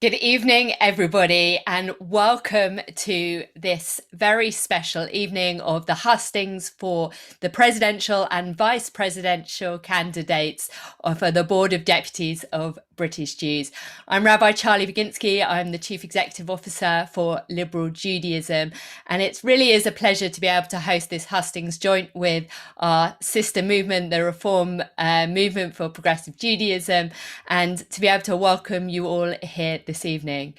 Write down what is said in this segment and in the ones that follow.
Good evening, everybody, and welcome to this very special evening of the hustings for the presidential and vice presidential candidates for the Board of Deputies of British Jews. I'm Rabbi Charlie Baginski. I'm the Chief Executive Officer for Liberal Judaism, and it really is a pleasure to be able to host this hustings joint with our sister movement, the Reform Movement for Progressive Judaism, and to be able to welcome you all here this evening.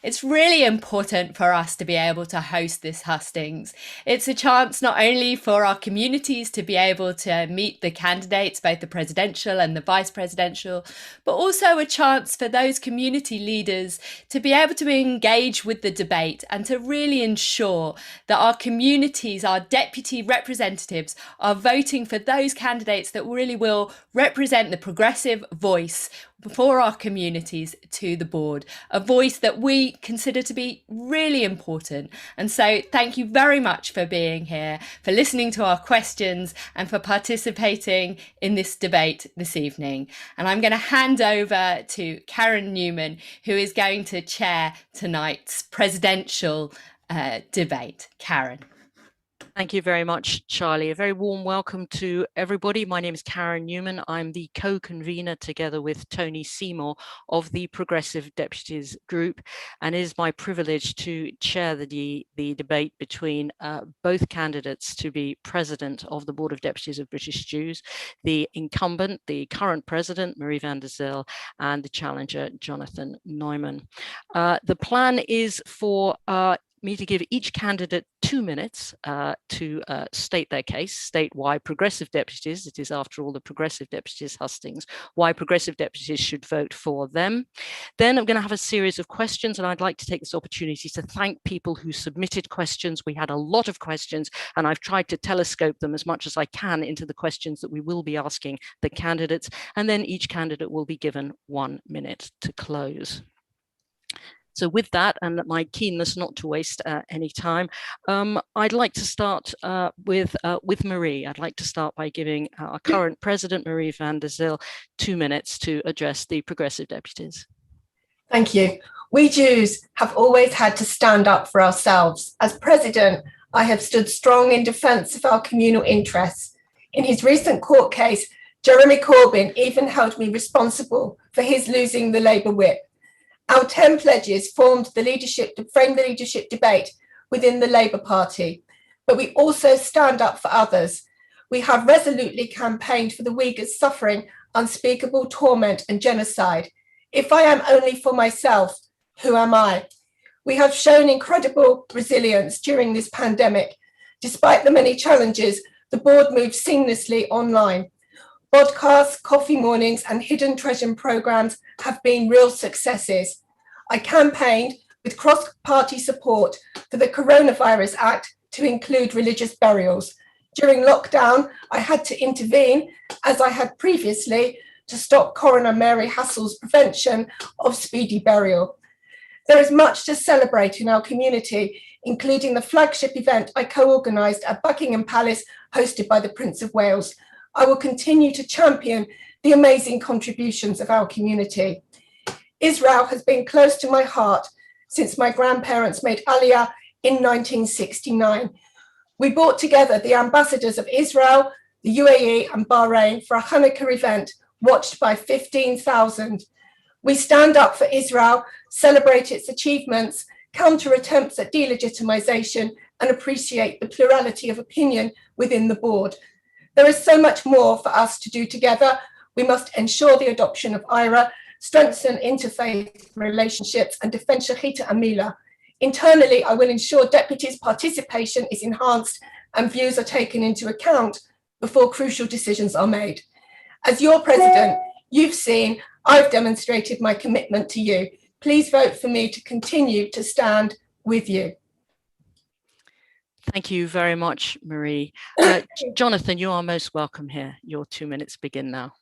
It's really important for us to be able to host this hustings. It's a chance not only for our communities to be able to meet the candidates, both the presidential and the vice presidential, but also a chance for those community leaders to be able to engage with the debate and to really ensure that our communities, our deputy representatives, are voting for those candidates that really will represent the progressive voice for our communities to the board, a voice that we consider to be really important. And so thank you very much for being here, for listening to our questions, and for participating in this debate this evening. And I'm going to hand over to Karen Newman, who is going to chair tonight's presidential debate. Karen. Thank you very much, Charlie. A very warm welcome to everybody. My name is Karen Newman. I'm the co-convener together with Tony Seymour of the Progressive Deputies Group, and it is my privilege to chair the debate between both candidates to be president of the Board of Deputies of British Jews, the incumbent, the current president, Marie van der Zyl, and the challenger, Jonathan Neumann. The plan is for me to give each candidate 2 minutes to state their case, state why progressive deputies, it is after all the progressive deputies hustings, why progressive deputies should vote for them. Then I'm going to have a series of questions, and I'd like to take this opportunity to thank people who submitted questions. We had a lot of questions, and I've tried to telescope them as much as I can into the questions that we will be asking the candidates, and then each candidate will be given 1 minute to close. So with that, and my keenness not to waste any time, I'd like to start with Marie. I'd like to start by giving our current president, Marie van der Zyl, 2 minutes to address the progressive deputies. Thank you. We Jews have always had to stand up for ourselves. As president, I have stood strong in defence of our communal interests. In his recent court case, Jeremy Corbyn even held me responsible for his losing the Labour whip. Our 10 pledges framed the leadership debate within the Labour Party, but we also stand up for others. We have resolutely campaigned for the Uyghurs suffering unspeakable torment and genocide. If I am only for myself, who am I? We have shown incredible resilience during this pandemic. Despite the many challenges, the board moved seamlessly online. Podcasts, coffee mornings, and hidden treasure programs have been real successes. I campaigned with cross-party support for the Coronavirus Act to include religious burials. During lockdown, I had to intervene, as I had previously, to stop Coroner Mary Hassell's prevention of speedy burial. There is much to celebrate in our community, including the flagship event I co-organised at Buckingham Palace, hosted by the Prince of Wales. I will continue to champion the amazing contributions of our community. Israel has been close to my heart since my grandparents made Aliyah in 1969. We brought together the ambassadors of Israel, the UAE and Bahrain for a Hanukkah event watched by 15,000. We stand up for Israel, celebrate its achievements, counter attempts at delegitimization, and appreciate the plurality of opinion within the board. There is so much more for us to do together. We must ensure the adoption of IRA, strengthen interfaith relationships, and defend Shechita and Mila. Internally, I will ensure deputies' participation is enhanced and views are taken into account before crucial decisions are made. As your president, you've seen I've demonstrated my commitment to you. Please vote for me to continue to stand with you. Thank you very much, Marie. Jonathan, you are most welcome here. Your 2 minutes begin now.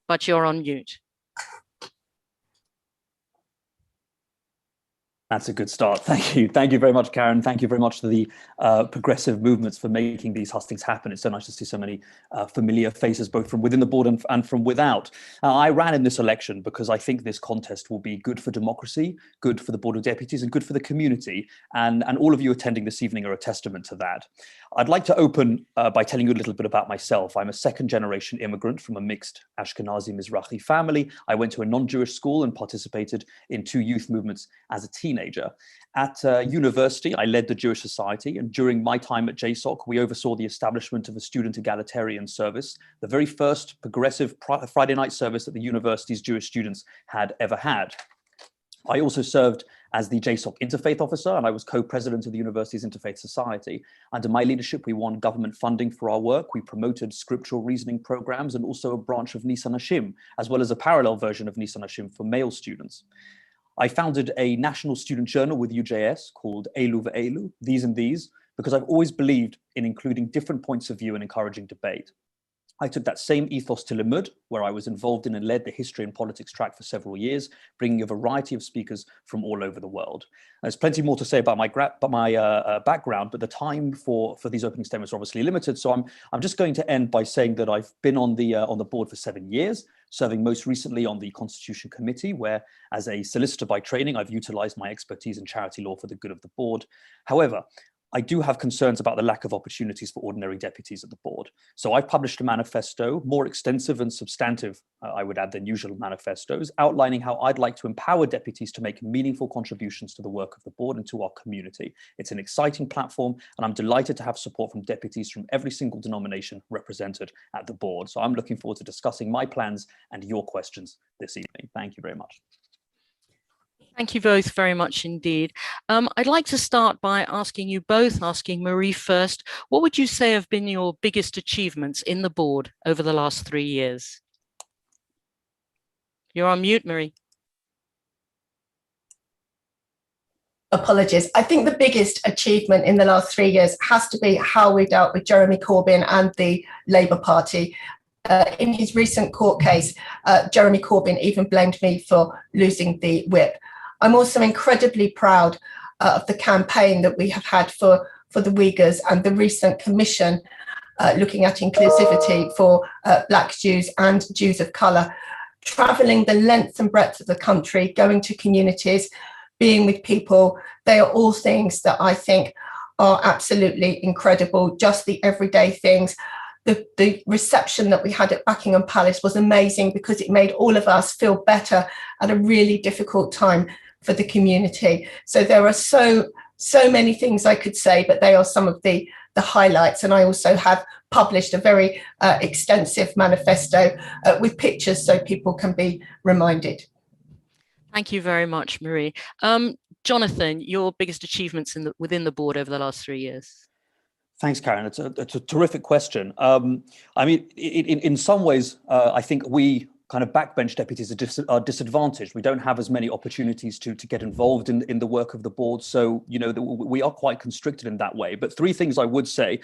But you're on mute. That's a good start. Thank you. Thank you very much, Karen. Thank you very much to the progressive movements for making these hustings happen. It's so nice to see so many familiar faces, both from within the board and from without. I ran in this election because I think this contest will be good for democracy, good for the Board of Deputies, and good for the community. And all of you attending this evening are a testament to that. I'd like to open by telling you a little bit about myself. I'm a second-generation immigrant from a mixed Ashkenazi Mizrahi family. I went to a non-Jewish school and participated in 2 youth movements as a teenager. At university, I led the Jewish Society, and during my time at JSOC, we oversaw the establishment of a student egalitarian service, the very first progressive Friday night service that the university's Jewish students had ever had. I also served as the JSOC Interfaith Officer, and I was co-president of the university's Interfaith Society. Under my leadership, we won government funding for our work. We promoted scriptural reasoning programs and also a branch of Nisan Hashim, as well as a parallel version of Nisan Hashim for male students. I founded a national student journal with UJS called Elu Ve'elu, These and These, because I've always believed in including different points of view and encouraging debate. I took that same ethos to Limud, where I was involved in and led the history and politics track for several years, bringing a variety of speakers from all over the world. There's plenty more to say about my background, but the time for these opening statements are obviously limited. So I'm just going to end by saying that I've been on the board for 7 years, serving most recently on the Constitution Committee, where as a solicitor by training, I've utilized my expertise in charity law for the good of the board. However, I do have concerns about the lack of opportunities for ordinary deputies at the board. So I've published a manifesto, more extensive and substantive, I would add, than usual manifestos, outlining how I'd like to empower deputies to make meaningful contributions to the work of the board and to our community. It's an exciting platform, and I'm delighted to have support from deputies from every single denomination represented at the board. So I'm looking forward to discussing my plans and your questions this evening. Thank you very much. Thank you both very much indeed. I'd like to start by asking Marie first, what would you say have been your biggest achievements in the board over the last 3 years? You're on mute, Marie. Apologies. I think the biggest achievement in the last 3 years has to be how we dealt with Jeremy Corbyn and the Labour Party. In his recent court case, Jeremy Corbyn even blamed me for losing the whip. I'm also incredibly proud of the campaign that we have had for the Uyghurs and the recent commission looking at inclusivity for Black Jews and Jews of colour, travelling the length and breadth of the country, going to communities, being with people. They are all things that I think are absolutely incredible, just the everyday things. The reception that we had at Buckingham Palace was amazing because it made all of us feel better at a really difficult time for the community. So there are so many things I could say, but they are some of the highlights. And I also have published a very extensive manifesto with pictures so people can be reminded. Thank you very much, Marie. Jonathan, your biggest achievements within the board over the last 3 years? Thanks, Karen. It's a terrific question. I mean, in some ways, I think we kind of backbench deputies are disadvantaged. We don't have as many opportunities to get involved in the work of the board. So, you know, we are quite constricted in that way. But 3 things I would say.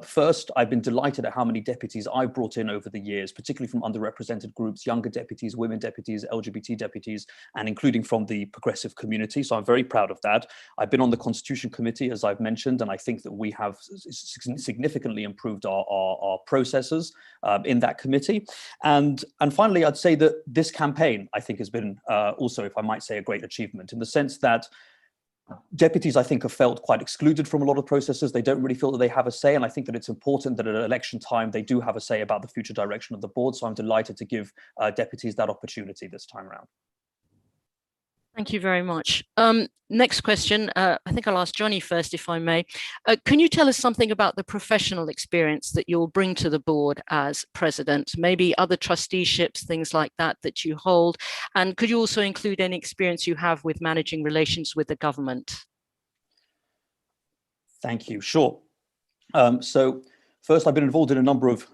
First, I've been delighted at how many deputies I've brought in over the years, particularly from underrepresented groups, younger deputies, women deputies, LGBT deputies, and including from the progressive community. So I'm very proud of that. I've been on the Constitution Committee, as I've mentioned, and I think that we have significantly improved our processes in that committee. And finally, I'd say that this campaign, I think, has been also, if I might say, a great achievement in the sense that deputies, I think, have felt quite excluded from a lot of processes. They don't really feel that they have a say. And I think that it's important that at election time, they do have a say about the future direction of the board. So I'm delighted to give deputies that opportunity this time around. Thank you very much. Next question, I think I'll ask Johnny first, if I may. Can you tell us something about the professional experience that you'll bring to the board as president, maybe other trusteeships, things like that you hold? And could you also include any experience you have with managing relations with the government? Thank you. Sure. So first, I've been involved in a number of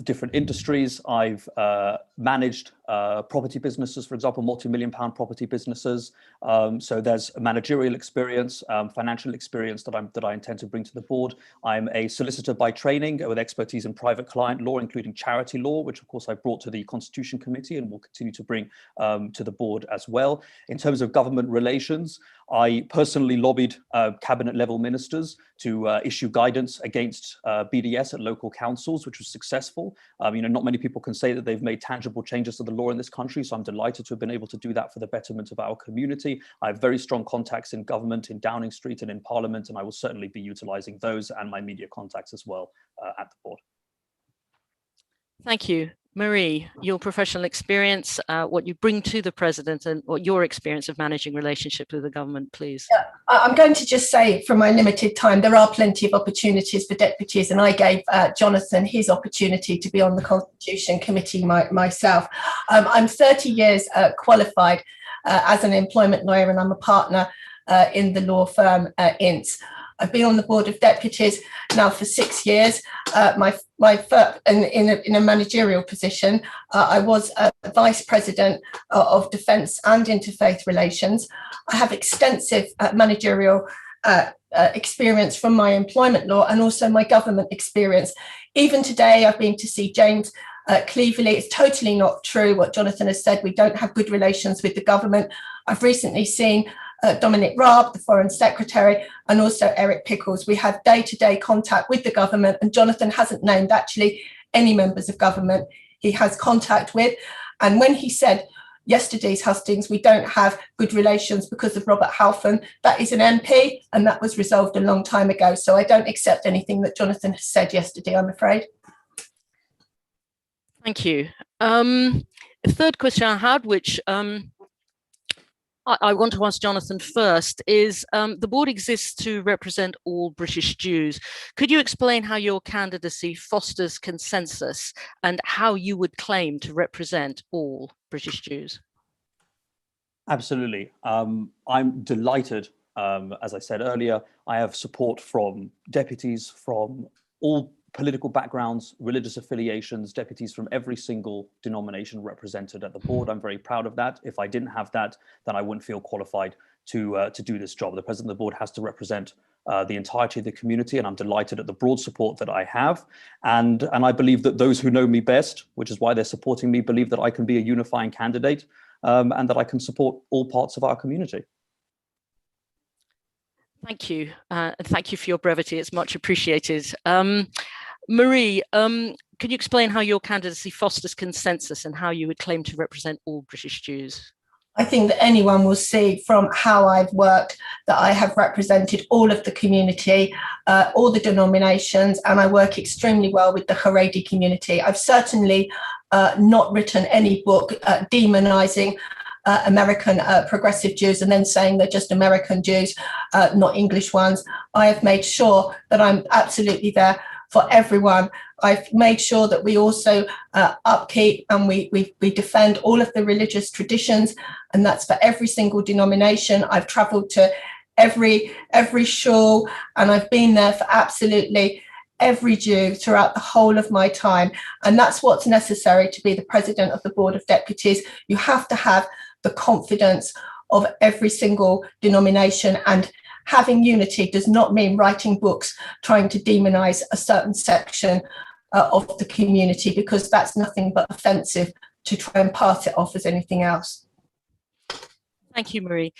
different industries. I've managed property businesses, for example, multi-million-pound property businesses. So there's a managerial experience, financial experience that I intend to bring to the board. I'm a solicitor by training with expertise in private client law, including charity law, which of course I brought to the Constitution Committee and will continue to bring to the board as well. In terms of government relations, I personally lobbied cabinet level ministers to issue guidance against BDS at local councils, which was successful. Not many people can say that they've made tangible changes to the law in this country, so I'm delighted to have been able to do that for the betterment of our community. I have very strong contacts in government, in Downing Street and in Parliament, and I will certainly be utilising those and my media contacts as well at the board. Thank you. Marie, your professional experience, what you bring to the president, and what your experience of managing relationships with the government, please. Yeah, I'm going to just say, from my limited time, there are plenty of opportunities for deputies, and I gave Jonathan his opportunity to be on the Constitution Committee myself. I'm 30 years qualified as an employment lawyer, and I'm a partner in the law firm Ince. I've been on the board of deputies now for 6 years. In a managerial position, I was vice president of defence and interfaith relations. I have extensive managerial experience from my employment law and also my government experience. Even today, I've been to see James Cleverly. It's totally not true what Jonathan has said. We don't have good relations with the government. I've recently seen Dominic Raab, the Foreign Secretary, and also Eric Pickles. We have day-to-day contact with the government, and Jonathan hasn't named actually any members of government he has contact with. And when he said yesterday's hustings, we don't have good relations because of Robert Halfon, that is an MP, and that was resolved a long time ago. So I don't accept anything that Jonathan has said yesterday, I'm afraid. Thank you. The third question I had, which I want to ask Jonathan first, is the board exists to represent all British Jews. Could you explain how your candidacy fosters consensus and how you would claim to represent all British Jews? Absolutely. I'm delighted. As I said earlier, I have support from deputies from all political backgrounds, religious affiliations, deputies from every single denomination represented at the board. I'm very proud of that. If I didn't have that, then I wouldn't feel qualified to do this job. The president of the board has to represent the entirety of the community, and I'm delighted at the broad support that I have. And I believe that those who know me best, which is why they're supporting me, believe that I can be a unifying candidate and that I can support all parts of our community. Thank you. And thank you for your brevity. It's much appreciated. Marie, can you explain how your candidacy fosters consensus and how you would claim to represent all British Jews? I think that anyone will see from how I've worked that I have represented all of the community, all the denominations, and I work extremely well with the Haredi community. I've certainly not written any book demonizing American progressive Jews and then saying they're just American Jews, not English ones. I have made sure that I'm absolutely there for everyone. I've made sure that we also upkeep and we defend all of the religious traditions, and that's for every single denomination. I've travelled to every shul, and I've been there for absolutely every Jew throughout the whole of my time. And that's what's necessary to be the president of the Board of Deputies. You have to have the confidence of every single denomination, and having unity does not mean writing books trying to demonize a certain section of the community, because that's nothing but offensive to try and pass it off as anything else. Thank you, Marie.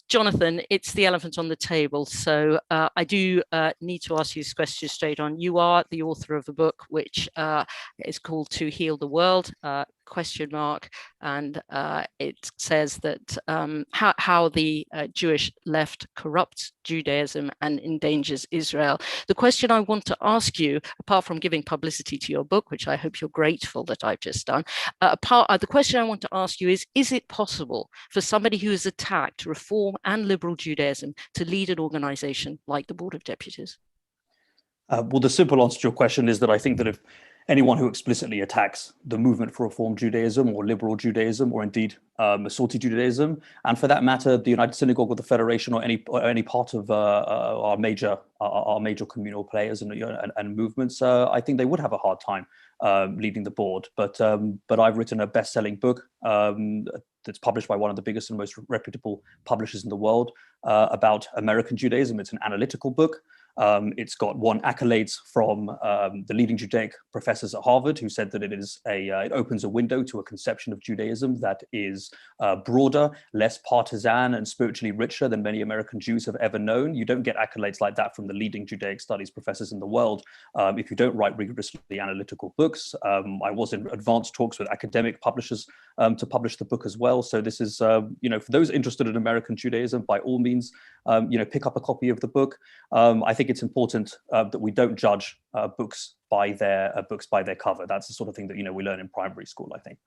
Jonathan, it's the elephant on the table. So I do need to ask you this question straight on. You are the author of a book which is called To Heal the World, ? And it says that how the Jewish left corrupts Judaism and endangers Israel. The question I want to ask you, apart from giving publicity to your book, which I hope you're grateful that I've just done, the question I want to ask you is it possible for somebody who is attacked Reform and liberal Judaism to lead an organization like the Board of Deputies? Well, the simple answer to your question is that I think that if anyone who explicitly attacks the movement for Reform Judaism or liberal Judaism or indeed Masorti Judaism, and for that matter, the United Synagogue or the Federation or any part of our major communal players and movements, I think they would have a hard time leading the board. But I've written a best-selling book that's published by one of the biggest and most reputable publishers in the world about American Judaism. It's an analytical book. It's got won accolades from the leading Judaic professors at Harvard, who said that it opens a window to a conception of Judaism that is broader, less partisan, and spiritually richer than many American Jews have ever known. You don't get accolades like that from the leading Judaic studies professors in the world if you don't write rigorously analytical books. I was in advanced talks with academic publishers to publish the book as well. So this is, for those interested in American Judaism, by all means, pick up a copy of the book. I think it's important that we don't judge books by their cover. That's the sort of thing that we learn in primary school, I think.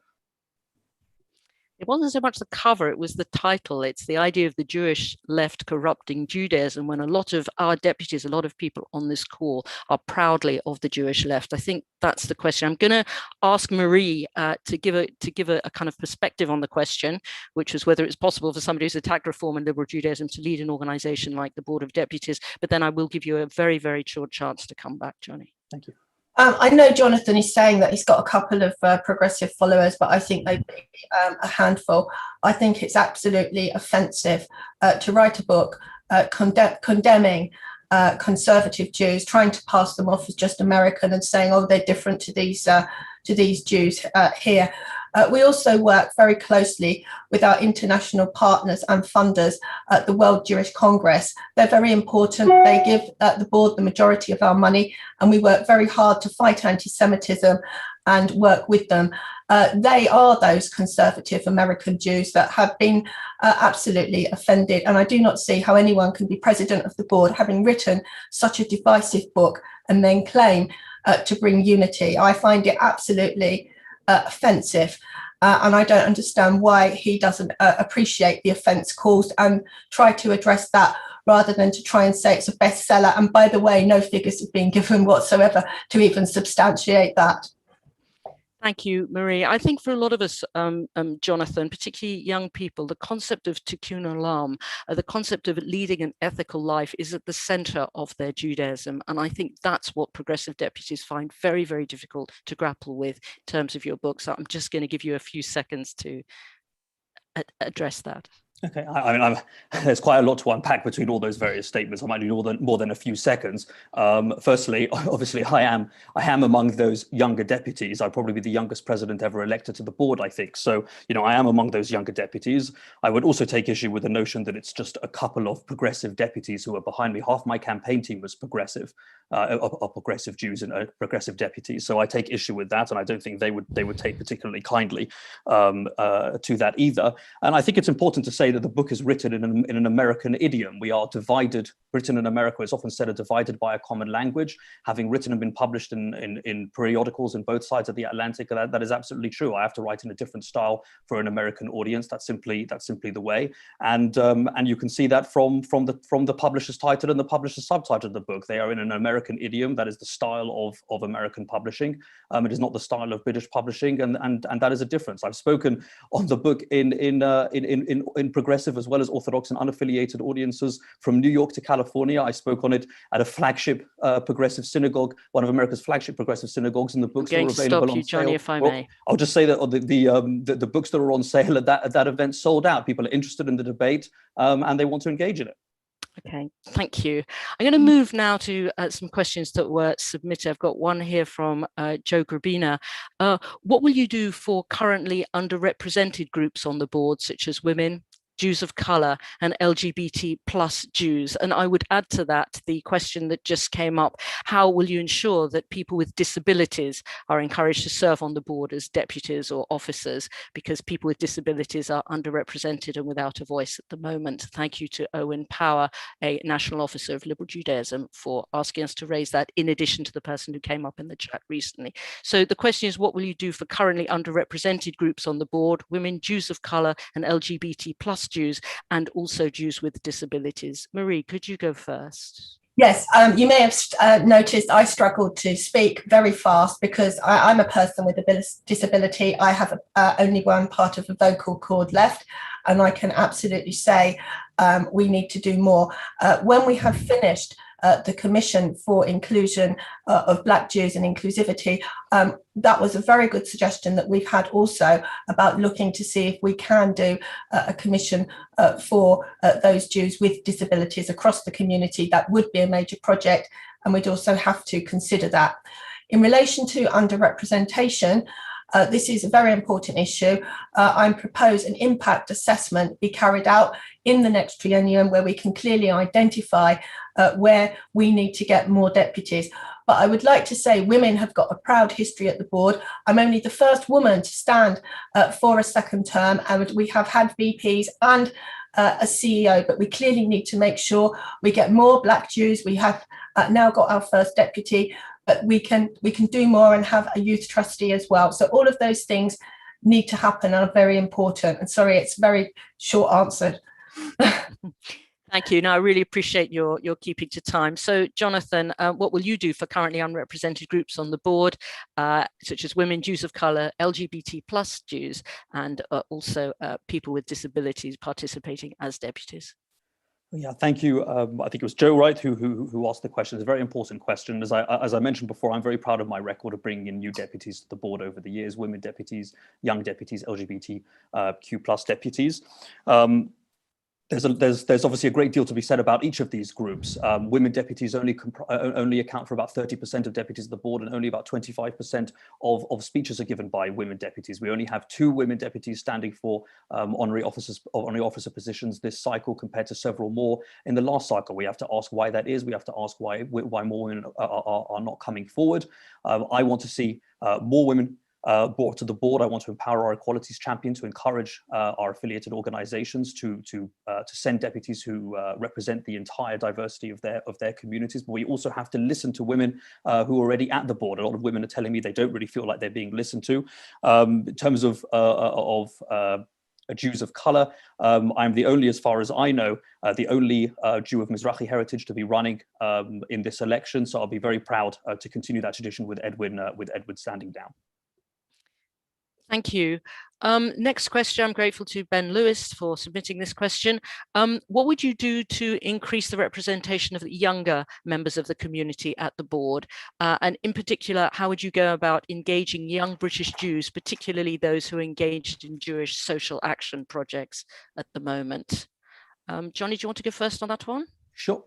It wasn't so much the cover, it was the title. It's the idea of the Jewish left corrupting Judaism, when a lot of our deputies, a lot of people on this call are proudly of the Jewish left. I think that's the question. I'm going to ask Marie to give a kind of perspective on the question, which was whether it's possible for somebody who's attacked reform and liberal Judaism to lead an organization like the Board of Deputies. But then I will give you a very, very short chance to come back, Johnny. Thank you. I know Jonathan is saying that he's got a couple of progressive followers, but I think they'd be a handful. I think it's absolutely offensive to write a book condemning conservative Jews, trying to pass them off as just American and saying, oh, they're different to these Jews here. We also work very closely with our international partners and funders at the World Jewish Congress. They're very important. They give the board the majority of our money, and we work very hard to fight anti-Semitism and work with them. They are those conservative American Jews that have been absolutely offended. And I do not see how anyone can be president of the board having written such a divisive book and then claim to bring unity. I find it absolutely offensive. And I don't understand why he doesn't appreciate the offence caused and try to address that, rather than to try and say it's a bestseller. And by the way, no figures have been given whatsoever to even substantiate that. Thank you, Marie. I think for a lot of us, Jonathan, particularly young people, the concept of tikkun olam, the concept of leading an ethical life, is at the center of their Judaism. And I think that's what progressive deputies find very, very difficult to grapple with in terms of your book. So I'm just going to give you a few seconds to address that. Okay, there's quite a lot to unpack between all those various statements. I might need more than a few seconds. Firstly, obviously, I am among those younger deputies. I'd probably be the youngest president ever elected to the board, I think. So, I am among those younger deputies. I would also take issue with the notion that it's just a couple of progressive deputies who are behind me. Half my campaign team was progressive, are progressive Jews and progressive deputies. So I take issue with that, and I don't think they would take particularly kindly to that either. And I think it's important to say that the book is written in an American idiom. We are divided. Britain and America is often said are divided by a common language. Having written and been published in periodicals in both sides of the Atlantic, that is absolutely true. I have to write in a different style for an American audience. That's simply the way. And you can see that from the publisher's title and the publisher's subtitle of the book. They are in an American idiom. That is the style of American publishing. It is not the style of British publishing, and that is a difference. I've spoken on the book in progressive as well as orthodox and unaffiliated audiences from New York to California. I spoke on it at a flagship progressive synagogue, one of America's flagship progressive synagogues, and the books that were available on sale. Johnny, if I may. I'll just say that the books that are on sale at that event sold out. People are interested in the debate and they want to engage in it. Okay, thank you. I'm going to move now to some questions that were submitted. I've got one here from Joe Grabina. What will you do for currently underrepresented groups on the board, such as women, Jews of colour, and LGBT plus Jews? And I would add to that the question that just came up: how will you ensure that people with disabilities are encouraged to serve on the board as deputies or officers, because people with disabilities are underrepresented and without a voice at the moment? Thank you to Owen Power, a National Officer of Liberal Judaism, for asking us to raise that, in addition to the person who came up in the chat recently. So the question is, what will you do for currently underrepresented groups on the board: women, Jews of colour, and LGBT plus Jews, and also Jews with disabilities? Marie, could you go first? Yes, you may have noticed I struggled to speak very fast because I'm a person with a disability. I have only one part of the vocal cord left, and I can absolutely say we need to do more. When we have finished the Commission for Inclusion of Black Jews and Inclusivity, that was a very good suggestion that we've had also about looking to see if we can do a commission for those Jews with disabilities across the community. That would be a major project, and we'd also have to consider that. In relation to underrepresentation, this is a very important issue. I propose an impact assessment be carried out in the next triennium where we can clearly identify where we need to get more deputies. But I would like to say women have got a proud history at the board. I'm only the first woman to stand for a second term, and we have had VPs and a CEO, but we clearly need to make sure we get more Black Jews. We have now got our first deputy, but we can do more and have a youth trustee as well. So all of those things need to happen and are very important. And sorry, it's very short answered. Thank you. No, I really appreciate your keeping to time. So, Jonathan, what will you do for currently unrepresented groups on the board, such as women, Jews of colour, LGBT plus Jews, and also people with disabilities participating as deputies? Yeah, thank you. I think it was Joe Wright who asked the question. It's a very important question. As I mentioned before, I'm very proud of my record of bringing in new deputies to the board over the years: women deputies, young deputies, LGBTQ plus deputies. There's obviously a great deal to be said about each of these groups. Women deputies only account for about 30% of deputies at the board, and only about 25% of speeches are given by women deputies. We only have 2 women deputies standing for honorary officer positions this cycle, compared to several more in the last cycle. We have to ask why that is. We have to ask why more women are not coming forward. I want to see more women brought to the board. I want to empower our equalities champion to encourage our affiliated organizations to send deputies who represent the entire diversity of their communities. But we also have to listen to women who are already at the board. A lot of women are telling me they don't really feel like they're being listened to. In terms of Jews of color, I'm the only, as far as I know, the only Jew of Mizrahi heritage to be running in this election. So I'll be very proud to continue that tradition with Edwin standing down. Thank you. Next question. I'm grateful to Ben Lewis for submitting this question. What would you do to increase the representation of the younger members of the community at the board? And in particular, how would you go about engaging young British Jews, particularly those who are engaged in Jewish social action projects at the moment? Johnny, do you want to go first on that one? Sure.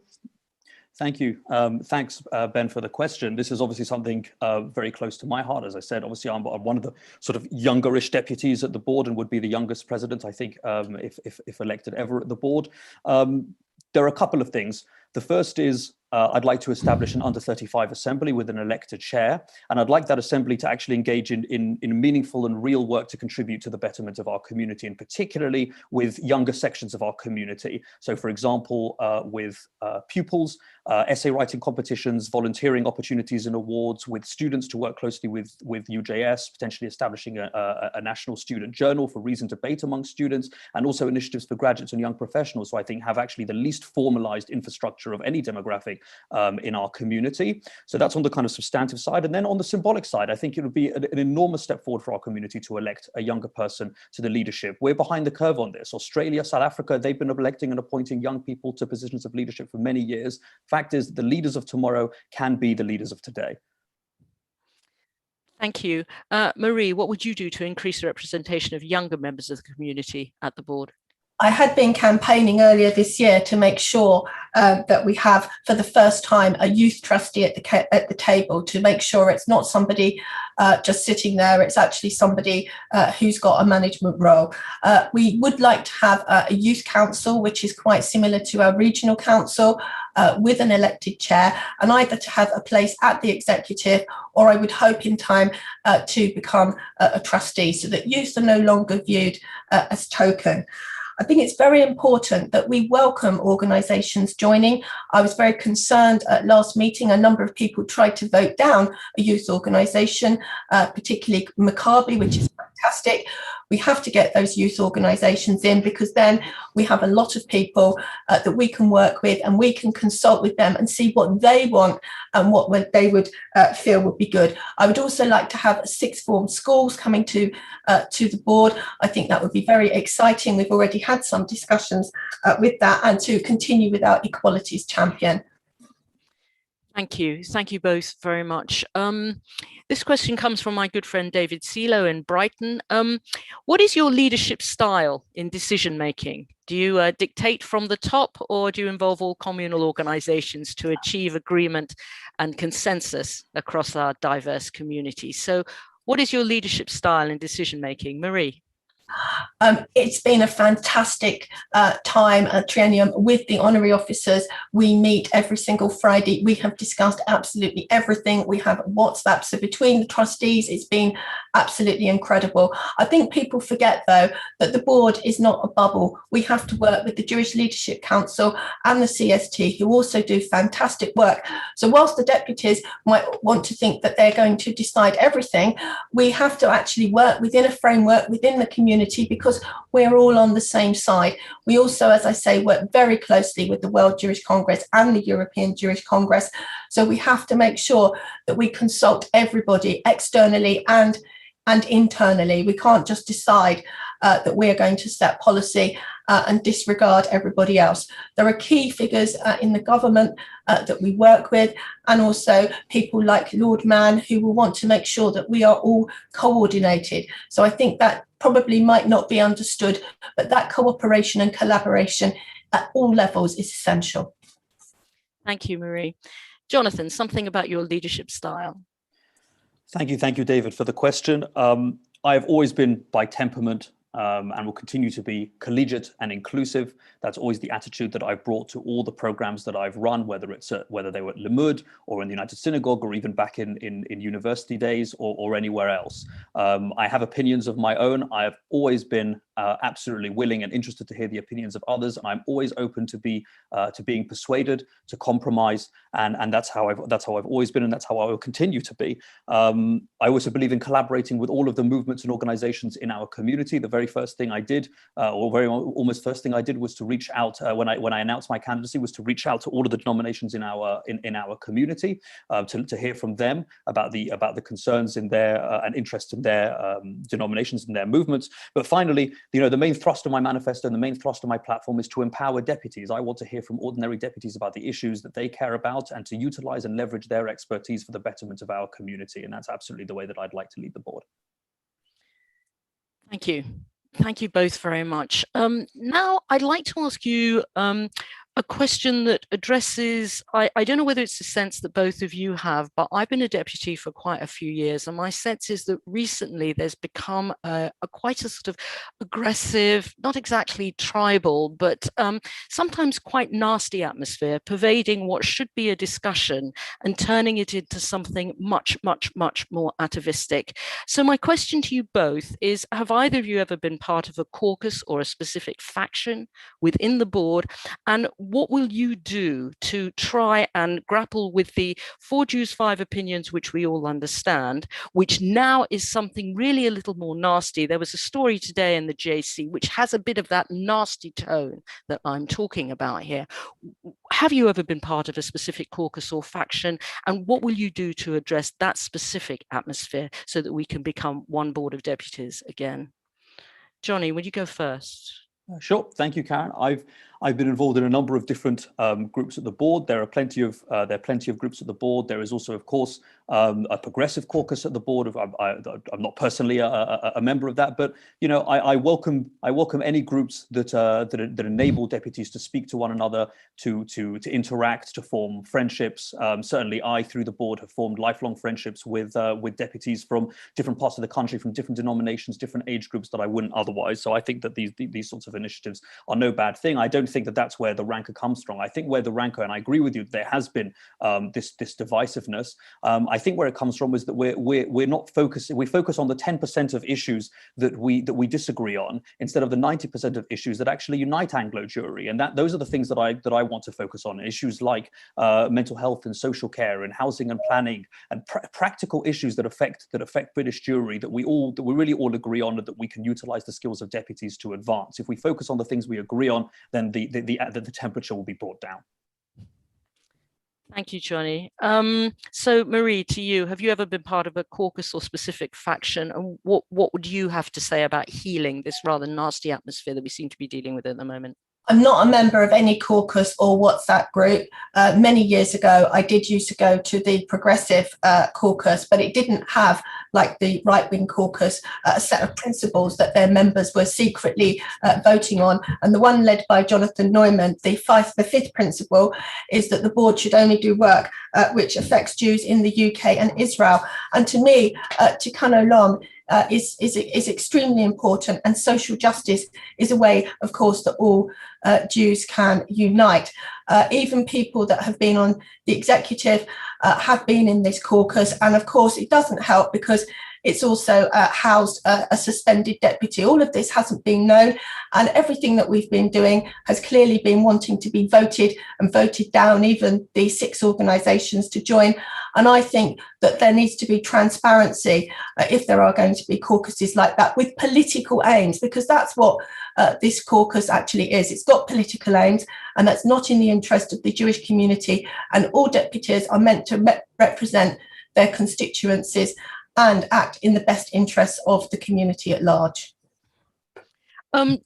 Thank you. Thanks, Ben, for the question. This is obviously something very close to my heart. As I said, obviously, I'm one of the sort of youngerish deputies at the board and would be the youngest president, I think, if elected ever at the board. There are a couple of things. The first is I'd like to establish an under 35 assembly with an elected chair. And I'd like that assembly to actually engage in meaningful and real work to contribute to the betterment of our community, and particularly with younger sections of our community. So, for example, with pupils, essay writing competitions, volunteering opportunities and awards, with students to work closely with UJS, potentially establishing a national student journal for reasoned debate among students, and also initiatives for graduates and young professionals, who I think have actually the least formalized infrastructure of any demographic in our community. So that's on the kind of substantive side. And then on the symbolic side, I think it would be an enormous step forward for our community to elect a younger person to the leadership. We're behind the curve on this. Australia, South Africa, they've been electing and appointing young people to positions of leadership for many years. Fact is, the leaders of tomorrow can be the leaders of today. Thank you. Marie, what would you do to increase the representation of younger members of the community at the board? I had been campaigning earlier this year to make sure that we have, for the first time, a youth trustee at the table, to make sure it's not somebody just sitting there, it's actually somebody who's got a management role. We would like to have a youth council, which is quite similar to our regional council, with an elected chair, and either to have a place at the executive, or I would hope in time to become a trustee, so that youth are no longer viewed as token. I think it's very important that we welcome organisations joining. I was very concerned at last meeting, a number of people tried to vote down a youth organisation, particularly Maccabi, which is fantastic. We have to get those youth organisations in, because then we have a lot of people that we can work with, and we can consult with them and see what they want and what they would feel would be good. I would also like to have sixth form schools coming to the board. I think that would be very exciting. We've already had some discussions with that, and to continue with our equalities champion. Thank you. Thank you both very much. This question comes from my good friend David Silo in Brighton. What is your leadership style in decision making? Do you dictate from the top, or do you involve all communal organizations to achieve agreement and consensus across our diverse communities? So what is your leadership style in decision making? Marie? It's been a fantastic time, a triennium with the honorary officers. We meet every single Friday. We have discussed absolutely everything. We have WhatsApp. So between the trustees, it's been absolutely incredible. I think people forget, though, that the board is not a bubble. We have to work with the Jewish Leadership Council and the CST, who also do fantastic work. So whilst the deputies might want to think that they're going to decide everything, we have to actually work within a framework, within the community, because we're all on the same side. We also, as I say, work very closely with the World Jewish Congress and the European Jewish Congress. So we have to make sure that we consult everybody externally and internally. We can't just decide that we're going to set policy and disregard everybody else. There are key figures in the government that we work with, and also people like Lord Mann, who will want to make sure that we are all coordinated. So I think that probably might not be understood, but that cooperation and collaboration at all levels is essential. Thank you, Marie. Jonathan, something about your leadership style. Thank you, David, for the question. I have always been, by temperament, and will continue to be, collegiate and inclusive. That's always the attitude that I've brought to all the programs that I've run, whether they were at Limud or in the United Synagogue, or even back in university days, or anywhere else. I have opinions of my own. I have always been absolutely willing and interested to hear the opinions of others, and I'm always open to being persuaded, to compromise, and that's how I've always been, and that's how I will continue to be. I also believe in collaborating with all of the movements and organizations in our community. The very first thing I did, almost first thing I did, was to reach out when I announced my candidacy, was to reach out to all of the denominations in our community to hear from them about the concerns in their and interest in their denominations and their movements. But finally, the main thrust of my manifesto and the main thrust of my platform is to empower deputies. I want to hear from ordinary deputies about the issues that they care about, and to utilize and leverage their expertise for the betterment of our community. And that's absolutely the way that I'd like to lead the board. Thank you. Thank you both very much. Now I'd like to ask you a question that addresses, I don't know whether it's a sense that both of you have, but I've been a deputy for quite a few years, and my sense is that recently there's become quite a sort of aggressive, not exactly tribal, but sometimes quite nasty atmosphere pervading what should be a discussion and turning it into something much, much, much more atavistic. So my question to you both is, have either of you ever been part of a caucus or a specific faction within the board? And what will you do to try and grapple with the 4 Jews, 5 opinions, which we all understand, which now is something really a little more nasty? There was a story today in the JC which has a bit of that nasty tone that I'm talking about here. Have you ever been part of a specific caucus or faction? And what will you do to address that specific atmosphere so that we can become one board of deputies again? Johnny, would you go first? Sure. Thank you, Karen. I've been involved in a number of different groups at the board. There are plenty of groups at the board. There is also, of course, a progressive caucus at the board. I'm not personally a member of that, but I welcome any groups that enable deputies to speak to one another, to interact, to form friendships. Certainly, I, through the board, have formed lifelong friendships with deputies from different parts of the country, from different denominations, different age groups that I wouldn't otherwise. So I think that these sorts of initiatives are no bad thing. I don't think that that's where the rancor comes from. I think where the rancor, and I agree with you, there has been this divisiveness. I think where it comes from is that we're not focusing. We focus on the 10% of issues that we disagree on, instead of the 90% of issues that actually unite Anglo Jewry. And those are the things that I want to focus on. Issues like mental health and social care and housing and planning, and practical issues that affect British Jewry, that we really all agree on, and that we can utilize the skills of deputies to advance. If we focus on the things we agree on, then the temperature will be brought down. Thank you, Johnny. So Marie, to you, have you ever been part of a caucus or specific faction? And what would you have to say about healing this rather nasty atmosphere that we seem to be dealing with at the moment? I'm not a member of any caucus or WhatsApp group. Many years ago, I did used to go to the progressive caucus, but it didn't have, like the right-wing caucus, a set of principles that their members were secretly voting on. And the one led by Jonathan Neumann, the fifth principle, is that the board should only do work which affects Jews in the UK and Israel. And to me, Tikkun Olam is extremely important, and social justice is a way, of course, that all Jews can unite. Even people that have been on the executive have been in this caucus, and of course it doesn't help because it's also housed a suspended deputy. All of this hasn't been known, and everything that we've been doing has clearly been wanting to be voted and voted down, even the 6 organisations to join. And I think that there needs to be transparency if there are going to be caucuses like that with political aims, because that's what this caucus actually is. It's got political aims, and that's not in the interest of the Jewish community. And all deputies are meant to represent their constituencies and act in the best interests of the community at large.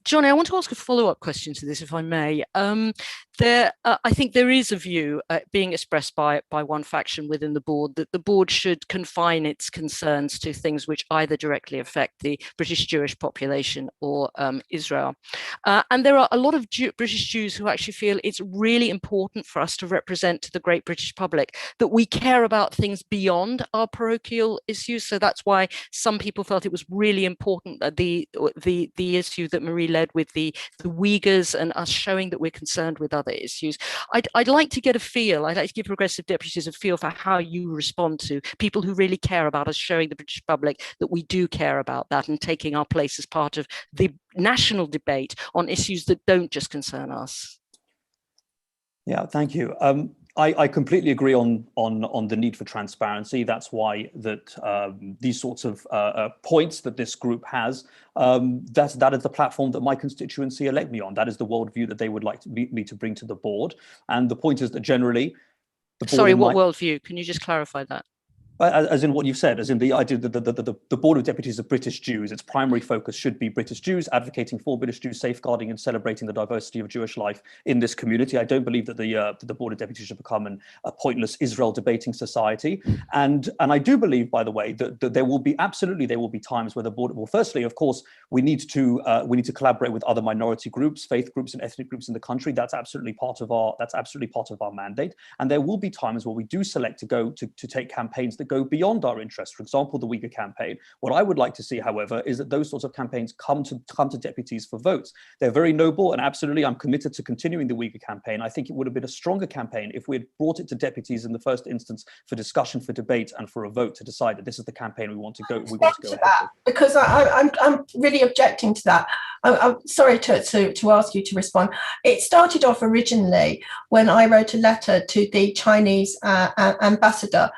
Johnny, I want to ask a follow-up question to this, if I may. I think there is a view being expressed by one faction within the board that the board should confine its concerns to things which either directly affect the British Jewish population or Israel. And there are a lot of British Jews who actually feel it's really important for us to represent to the great British public that we care about things beyond our parochial issues. So that's why some people felt it was really important that the issue that Marie led with the Uyghurs and us showing that we're concerned with other issues. I'd like to get a feel, I'd like to give progressive deputies a feel for how you respond to people who really care about us showing the British public that we do care about that and taking our place as part of the national debate on issues that don't just concern us. Yeah, thank you. I completely agree on the need for transparency. That's why these sorts of points that this group has, that is the platform that my constituency elect me on. That is the worldview that they would like me to bring to the board. And the point is that generally, sorry, what worldview? Can you just clarify that? As in what you've said, as in the idea that the Board of Deputies of British Jews, its primary focus should be British Jews, advocating for British Jews, safeguarding and celebrating the diversity of Jewish life in this community. I don't believe that the Board of Deputies should become a pointless Israel debating society. And I do believe, by the way, that there will be times where the board. Well, firstly, of course, we need to collaborate with other minority groups, faith groups, and ethnic groups in the country. That's absolutely part of our mandate. And there will be times where we do select to take campaigns that go beyond our interests. For example, the Uyghur campaign. What I would like to see, however, is that those sorts of campaigns come to deputies for votes. They're very noble, and absolutely, I'm committed to continuing the Uyghur campaign. I think it would have been a stronger campaign if we had brought it to deputies in the first instance for discussion, for debate, and for a vote to decide that this is the campaign we want to go ahead with. Because I'm really objecting to that. I'm sorry to ask you to respond. It started off originally when I wrote a letter to the Chinese ambassador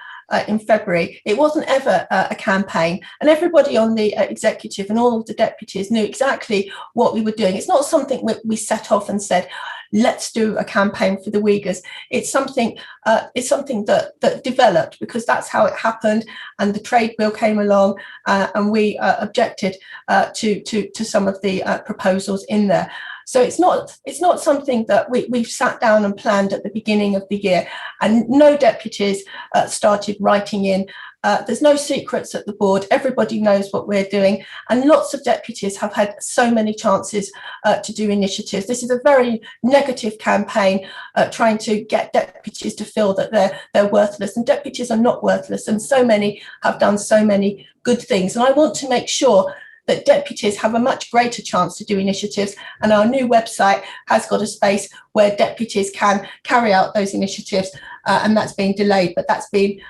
in February. It wasn't ever a campaign, and everybody on the executive and all of the deputies knew exactly what we were doing. It's not something we set off and said, let's do a campaign for the Uyghurs. It's something that developed because that's how it happened, and the trade bill came along, and we objected to some of the proposals in there. So it's not something that we've sat down and planned at the beginning of the year, and no deputies started writing in. There's no secrets at the board. Everybody knows what we're doing, and lots of deputies have had so many chances to do initiatives. This is a very negative campaign trying to get deputies to feel that they're worthless, and deputies are not worthless, and so many have done so many good things. And I want to make sure that deputies have a much greater chance to do initiatives, and our new website has got a space where deputies can carry out those initiatives, and that's been delayed, but that's been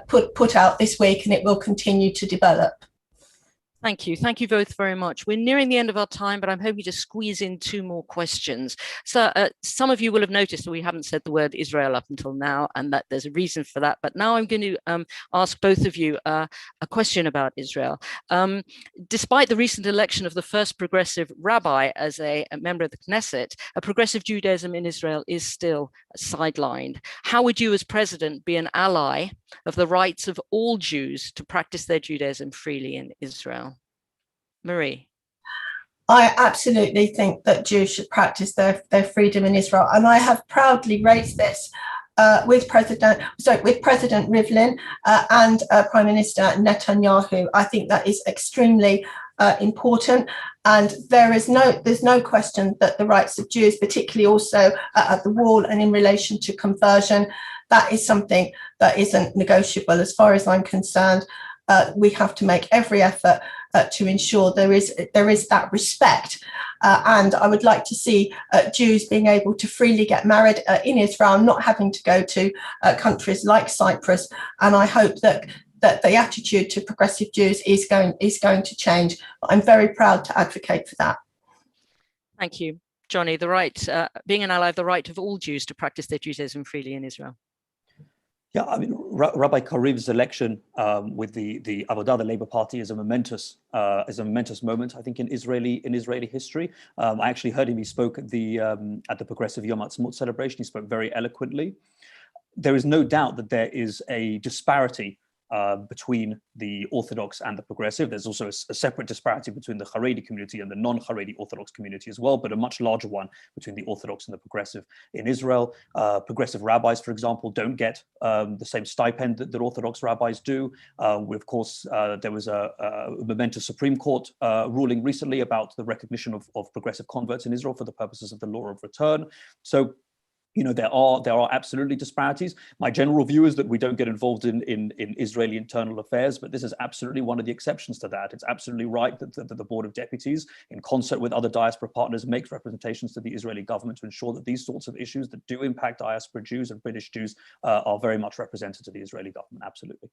put out this week, and it will continue to develop. Thank you. Thank you both very much. We're nearing the end of our time, but I'm hoping to squeeze in 2 more questions. So some of you will have noticed that we haven't said the word Israel up until now, and that there's a reason for that. But now I'm going to ask both of you a question about Israel. Despite the recent election of the first progressive rabbi as a member of the Knesset, a progressive Judaism in Israel is still sidelined. How would you as president be an ally of the rights of all Jews to practice their Judaism freely in Israel? Marie. I absolutely think that Jews should practice their freedom in Israel, and I have proudly raised this with President Rivlin and Prime Minister Netanyahu. I think that is extremely important, and there's no question that the rights of Jews, particularly also at the wall and in relation to conversion, that is something that isn't negotiable as far as I'm concerned. We have to make every effort to ensure there is that respect. And I would like to see Jews being able to freely get married in Israel, not having to go to countries like Cyprus. And I hope that the attitude to progressive Jews is going to change. I'm very proud to advocate for that. Thank you, Johnny. The right, being an ally of the right of all Jews to practice their Judaism freely in Israel. Yeah, I mean, Rabbi Kariv's election with the Avodah, the Labour Party, is a momentous moment, I think, in Israeli history. I actually heard him. He spoke at the Progressive Yom Ha'atzmaut celebration. He spoke very eloquently. There is no doubt that there is a disparity between the Orthodox and the Progressive. There's also a separate disparity between the Haredi community and the non-Haredi Orthodox community as well, but a much larger one between the Orthodox and the Progressive in Israel. Progressive rabbis, for example, don't get the same stipend that Orthodox rabbis do. Of course, there was a momentous Supreme Court ruling recently about the recognition of progressive converts in Israel for the purposes of the law of return. So, you know, there are absolutely disparities. My general view is that we don't get involved in Israeli internal affairs, but this is absolutely one of the exceptions to that. It's absolutely right that the Board of Deputies, in concert with other diaspora partners, makes representations to the Israeli government to ensure that these sorts of issues that do impact diaspora Jews and British Jews are very much represented to the Israeli government. Absolutely.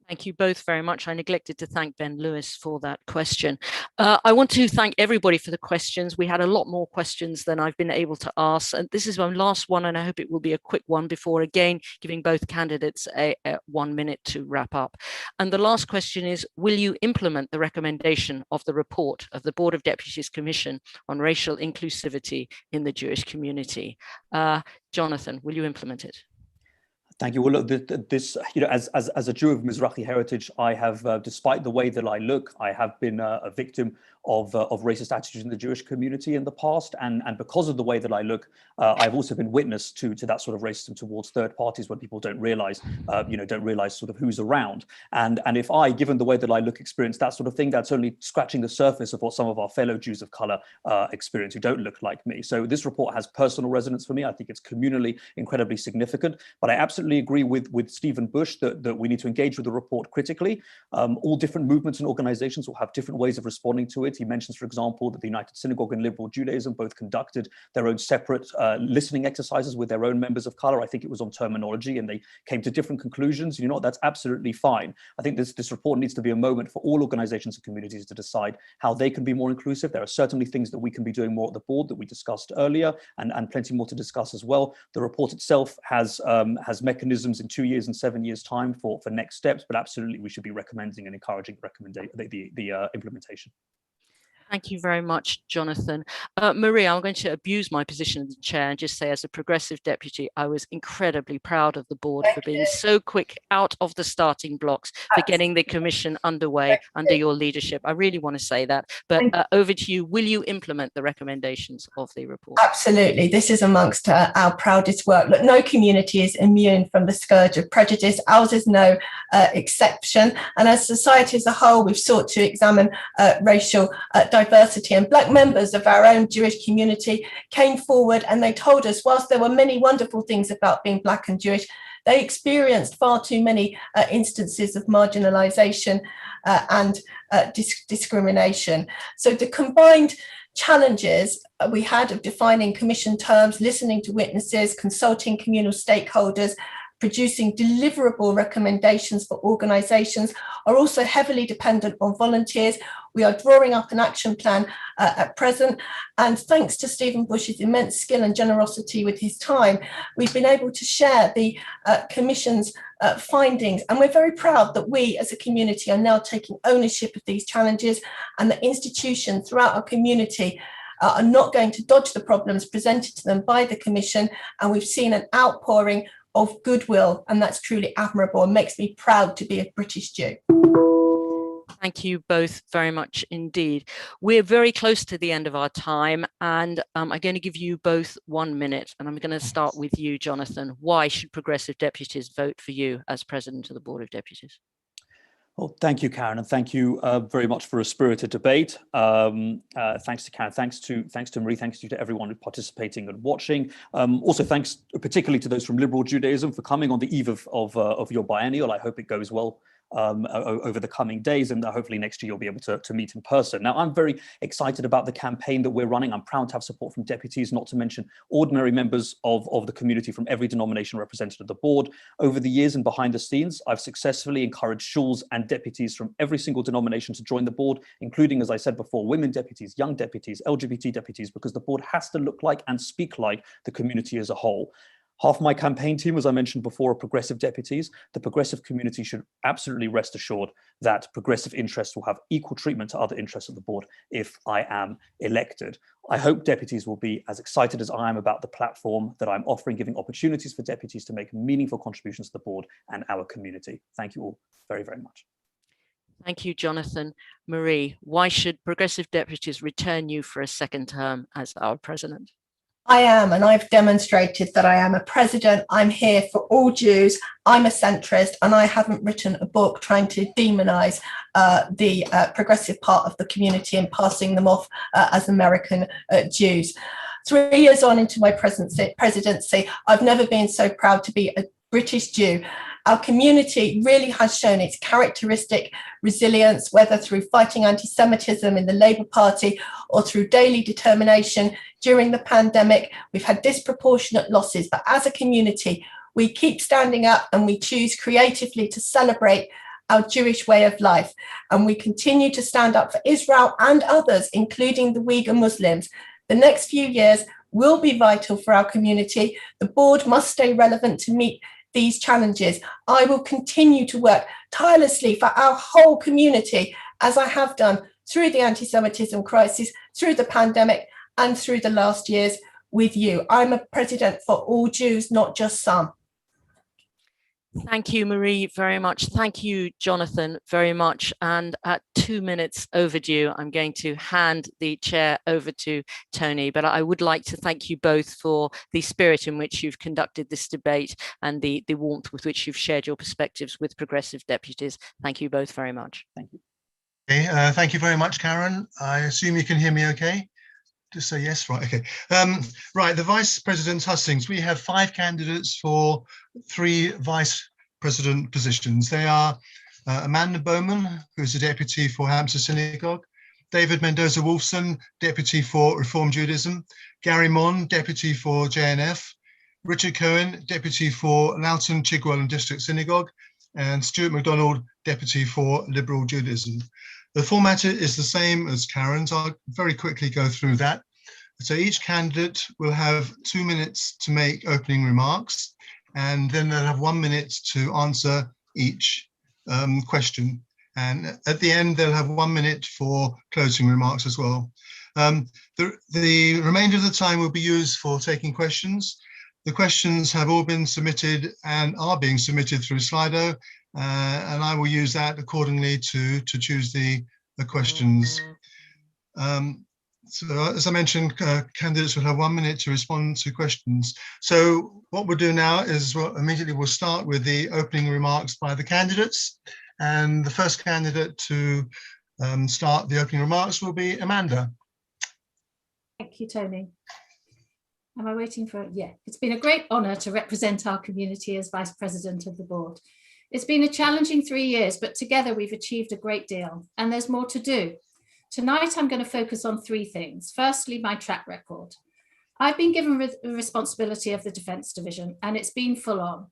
Thank you both very much. I neglected to thank Ben Lewis for that question. I want to thank everybody for the questions. We had a lot more questions than I've been able to ask. And this is my last one, and I hope it will be a quick one before again giving both candidates a 1 minute to wrap up. And the last question is, will you implement the recommendation of the report of the Board of Deputies Commission on Racial Inclusivity in the Jewish Community? Jonathan, will you implement it? Thank you. Well, look, this, you know, as a Jew of Mizrahi heritage, I have, despite the way that I look, I have been a victim of racist attitudes in the Jewish community in the past, and because of the way that I look, I've also been witness to that sort of racism towards third parties when people don't realize sort of who's around, and if I, given the way that I look, experience that sort of thing, that's only scratching the surface of what some of our fellow Jews of color experience who don't look like me. So this report has personal resonance for me. I think it's communally incredibly significant, but I absolutely agree with Stephen Bush that we need to engage with the report critically. All different movements and organizations will have different ways of responding to it. He mentions, for example, that the United Synagogue and Liberal Judaism both conducted their own separate listening exercises with their own members of color. I think it was on terminology, and they came to different conclusions. You know, that's absolutely fine. I think this report needs to be a moment for all organizations and communities to decide how they can be more inclusive. There are certainly things that we can be doing more at the board that we discussed earlier, and plenty more to discuss as well. The report itself has mechanisms in 2 years and 7 years time for next steps, but absolutely we should be recommending and encouraging the implementation. Thank you very much, Jonathan. Maria, I'm going to abuse my position as the chair and just say, as a progressive deputy, I was incredibly proud of the board for being so quick out of the starting blocks for getting the commission underway under your leadership. I really want to say that. But over to you. Will you implement the recommendations of the report? Absolutely. This is amongst our proudest work. Look, no community is immune from the scourge of prejudice. Ours is no exception. And as society as a whole, we've sought to examine racial diversity, and Black members of our own Jewish community came forward and they told us, whilst there were many wonderful things about being Black and Jewish, they experienced far too many instances of marginalization and discrimination. So the combined challenges we had of defining commission terms, listening to witnesses, consulting communal stakeholders, producing deliverable recommendations for organisations are also heavily dependent on volunteers. We are drawing up an action plan at present, and thanks to Stephen Bush's immense skill and generosity with his time, we've been able to share the Commission's findings, and we're very proud that we as a community are now taking ownership of these challenges, and that institutions throughout our community are not going to dodge the problems presented to them by the Commission, and we've seen an outpouring of goodwill, and that's truly admirable and makes me proud to be a British Jew. Thank you both very much indeed. We're very close to the end of our time, and I'm going to give you both 1 minute, and I'm going to start with you, Jonathan. Why should progressive deputies vote for you as president of the Board of Deputies? Well, thank you, Karen, and thank you very much for a spirited debate. Thanks to Karen, thanks to Marie, thanks to everyone participating and watching. Also, thanks particularly to those from Liberal Judaism for coming on the eve of your biennial. I hope it goes well over the coming days, and hopefully next year you'll be able to meet in person. Now, I'm very excited about the campaign that we're running. I'm proud to have support from deputies, not to mention ordinary members of the community from every denomination represented at the board. Over the years and behind the scenes, I've successfully encouraged shuls and deputies from every single denomination to join the board, including, as I said before, women deputies, young deputies, LGBT deputies, because the board has to look like and speak like the community as a whole. Half my campaign team, as I mentioned before, are progressive deputies. The progressive community should absolutely rest assured that progressive interests will have equal treatment to other interests of the board if I am elected. I hope deputies will be as excited as I am about the platform that I'm offering, giving opportunities for deputies to make meaningful contributions to the board and our community. Thank you all very, very much. Thank you, Jonathan. Marie, why should progressive deputies return you for a second term as our president? I am, and I've demonstrated that I am a president. I'm here for all Jews. I'm a centrist, and I haven't written a book trying to demonize the progressive part of the community and passing them off as American Jews. 3 years on into my presidency, I've never been so proud to be a British Jew. Our community really has shown its characteristic resilience, whether through fighting anti-Semitism in the Labour Party or through daily determination. During the pandemic, we've had disproportionate losses, but as a community, we keep standing up and we choose creatively to celebrate our Jewish way of life. And we continue to stand up for Israel and others, including the Uyghur Muslims. The next few years will be vital for our community. The board must stay relevant to meet these challenges. I will continue to work tirelessly for our whole community, as I have done through the anti-Semitism crisis, through the pandemic, and through the last years with you. I'm a president for all Jews, not just some. Thank you, Marie, very much. Thank you, Jonathan, very much. And at 2 minutes overdue, I'm going to hand the chair over to Tony. But I would like to thank you both for the spirit in which you've conducted this debate and the warmth with which you've shared your perspectives with progressive deputies. Thank you both very much. Thank you. Okay, thank you very much, Karen. I assume you can hear me okay? Just say yes, right, okay. Right, the Vice President Hustings, we have 5 candidates for 3 Vice President positions. They are Amanda Bowman, who's a Deputy for Hampshire Synagogue, David Mendoza-Wolfson, Deputy for Reform Judaism, Gary Mon, Deputy for JNF, Richard Cohen, Deputy for Loughton, Chigwell and District Synagogue, and Stuart MacDonald, Deputy for Liberal Judaism. The format is the same as Karen's. I'll very quickly go through that. So each candidate will have 2 minutes to make opening remarks, and then they'll have 1 minute to answer each question. And at the end, they'll have 1 minute for closing remarks as well. The remainder of the time will be used for taking questions. The questions have all been submitted and are being submitted through Slido, and I will use that accordingly to choose the questions. So as I mentioned, candidates will have 1 minute to respond to questions. So what we'll do now is immediately we'll start with the opening remarks by the candidates. And the first candidate to start the opening remarks will be Amanda. Thank you, Tony. Am I waiting for it? Yeah, it's been a great honour to represent our community as Vice President of the board. It's been a challenging 3 years, but together we've achieved a great deal, and there's more to do. Tonight, I'm going to focus on 3 things. Firstly, my track record. I've been given the responsibility of the Defence Division, and it's been full on.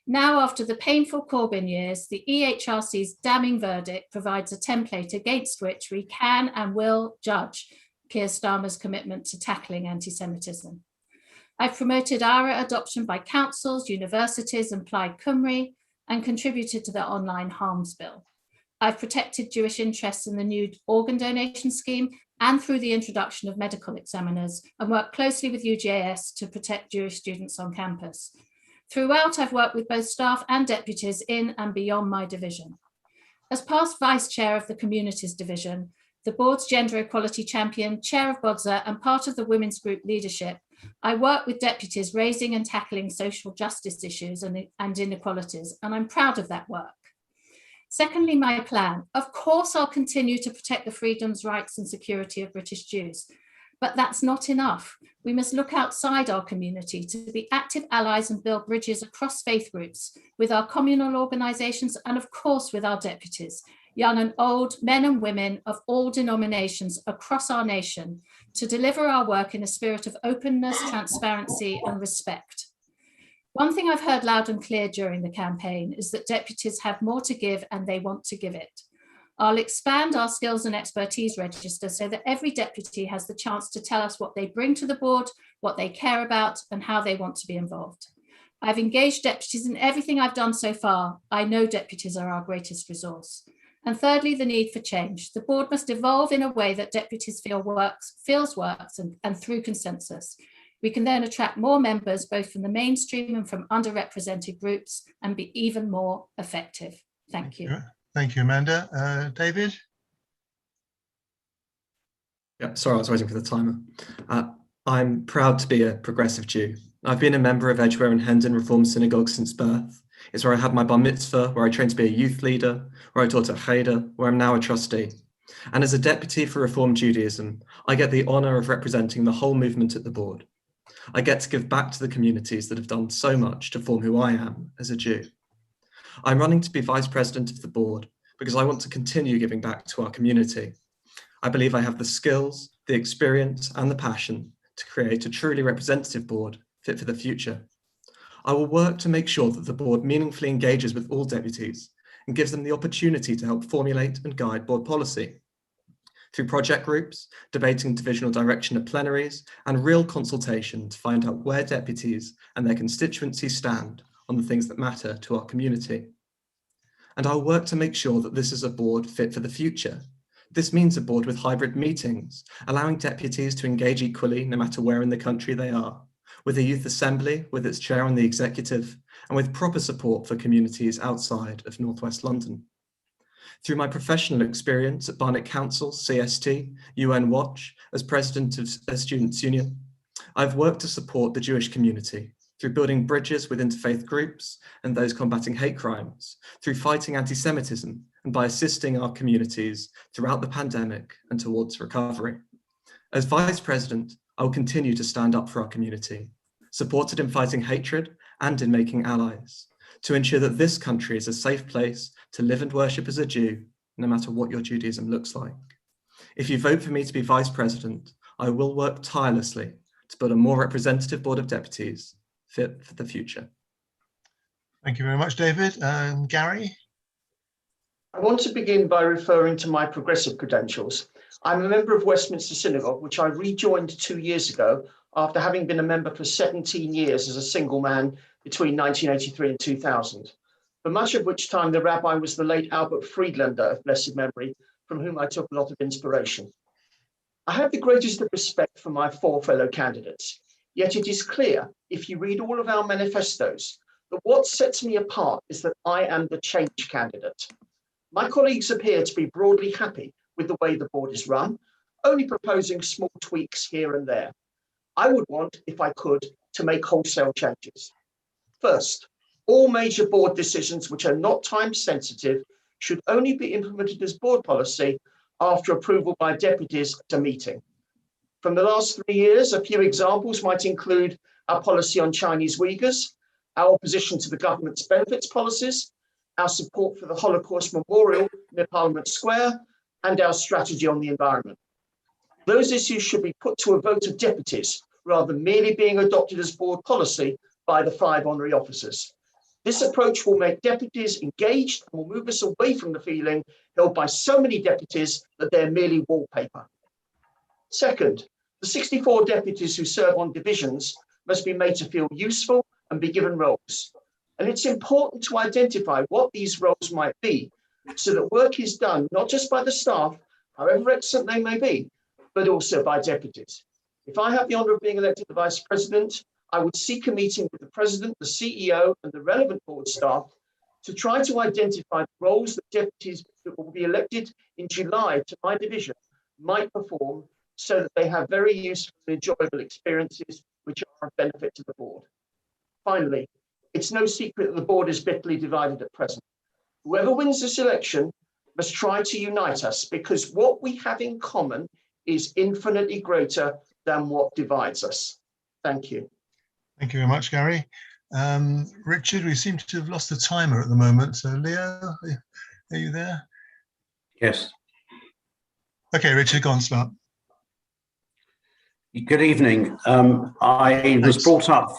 Now, after the painful Corbyn years, the EHRC's damning verdict provides a template against which we can and will judge Keir Starmer's commitment to tackling anti-Semitism. I've promoted ARA adoption by councils, universities and Plaid Cymru, and contributed to the online harms bill. I've protected Jewish interests in the new organ donation scheme and through the introduction of medical examiners, and worked closely with UJS to protect Jewish students on campus. Throughout, I've worked with both staff and deputies in and beyond my division. As past Vice Chair of the Communities Division, the board's Gender Equality Champion, Chair of BODSA, and part of the Women's Group leadership, I work with deputies raising and tackling social justice issues and inequalities, and I'm proud of that work. Secondly, my plan. Of course, I'll continue to protect the freedoms, rights, and security of British Jews. But that's not enough. We must look outside our community to be active allies and build bridges across faith groups with our communal organisations and, of course, with our deputies, young and old, men and women of all denominations across our nation, to deliver our work in a spirit of openness, transparency, and respect. One thing I've heard loud and clear during the campaign is that deputies have more to give and they want to give it. I'll expand our skills and expertise register so that every deputy has the chance to tell us what they bring to the board, what they care about, and how they want to be involved. I've engaged deputies in everything I've done so far. I know deputies are our greatest resource. And thirdly, the need for change. The board must evolve in a way that deputies feels works and through consensus. We can then attract more members, both from the mainstream and from underrepresented groups, and be even more effective. Thank you. Thank you, Amanda. David? Yeah, sorry, I was waiting for the timer. I'm proud to be a progressive Jew. I've been a member of Edgware and Hendon Reformed Synagogue since birth. It's where I had my bar mitzvah, where I trained to be a youth leader, where I taught at Cheder, where I'm now a trustee. And as a deputy for Reformed Judaism, I get the honour of representing the whole movement at the board. I get to give back to the communities that have done so much to form who I am as a Jew. I'm running to be vice president of the board because I want to continue giving back to our community. I believe I have the skills, the experience, and the passion to create a truly representative board fit for the future. I will work to make sure that the board meaningfully engages with all deputies and gives them the opportunity to help formulate and guide board policy. Through project groups, debating divisional direction at plenaries, and real consultation to find out where deputies and their constituencies stand on the things that matter to our community. And I'll work to make sure that this is a board fit for the future. This means a board with hybrid meetings, allowing deputies to engage equally no matter where in the country they are, with a youth assembly, with its chair on the executive, and with proper support for communities outside of North West London. Through my professional experience at Barnet Council, CST, UN Watch, as president of a Students' Union, I've worked to support the Jewish community through building bridges with interfaith groups and those combating hate crimes, through fighting anti-Semitism, and by assisting our communities throughout the pandemic and towards recovery. As Vice President, I will continue to stand up for our community, supported in fighting hatred and in making allies, to ensure that this country is a safe place to live and worship as a Jew, no matter what your Judaism looks like. If you vote for me to be Vice President, I will work tirelessly to build a more representative board of deputies fit for the future. Thank you very much, David. Gary? I want to begin by referring to my progressive credentials. I'm a member of Westminster Synagogue, which I rejoined 2 years ago after having been a member for 17 years as a single man between 1983 and 2000, for much of which time the rabbi was the late Albert Friedlander of blessed memory, from whom I took a lot of inspiration. I have the greatest of respect for my four fellow candidates, yet it is clear, if you read all of our manifestos, that what sets me apart is that I am the change candidate. My colleagues appear to be broadly happy with the way the board is run, only proposing small tweaks here and there. I would want, if I could, to make wholesale changes. First, all major board decisions which are not time sensitive should only be implemented as board policy after approval by deputies at a meeting. From the last 3 years, a few examples might include our policy on Chinese Uyghurs, our opposition to the government's benefits policies, our support for the Holocaust Memorial near Parliament Square, and our strategy on the environment. Those issues should be put to a vote of deputies rather than merely being adopted as board policy by the 5 honorary officers. This approach will make deputies engaged and will move us away from the feeling held by so many deputies that they're merely wallpaper. Second, the 64 deputies who serve on divisions must be made to feel useful and be given roles. And it's important to identify what these roles might be so that work is done not just by the staff, however excellent they may be, but also by deputies. If I have the honour of being elected the Vice President, I would seek a meeting with the President, the CEO, and the relevant board staff to try to identify the roles that deputies that will be elected in July to my division might perform so that they have very useful and enjoyable experiences which are of benefit to the board. Finally, it's no secret that the board is bitterly divided at present. Whoever wins this election must try to unite us, because what we have in common is infinitely greater than what divides us. Thank you. Thank you very much, Gary. Richard, we seem to have lost the timer at the moment. So Leo, are you there? Yes. Okay, Richard, go on, start. Good evening. I was brought up,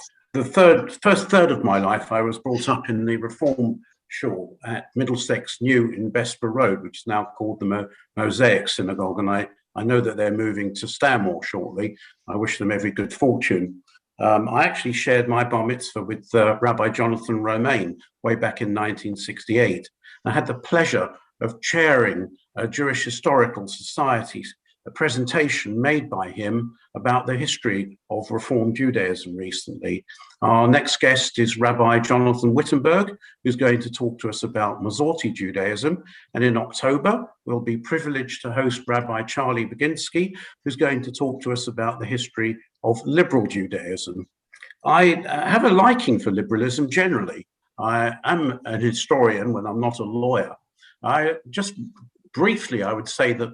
first third of my life, I was brought up in the Reform Shul at Middlesex New in Bessborough Road, which is now called the Mosaic Synagogue, and I know that they're moving to Stanmore shortly. I wish them every good fortune. I actually shared my bar mitzvah with Rabbi Jonathan Romaine way back in 1968. I had the pleasure of chairing a Jewish Historical Society's a presentation made by him about the history of Reform Judaism recently. Our next guest is Rabbi Jonathan Wittenberg, who's going to talk to us about Masorti Judaism. And in October, we'll be privileged to host Rabbi Charlie Baginski, who's going to talk to us about the history of liberal Judaism. I have a liking for liberalism generally. I am an historian when I'm not a lawyer. Just briefly, I would say that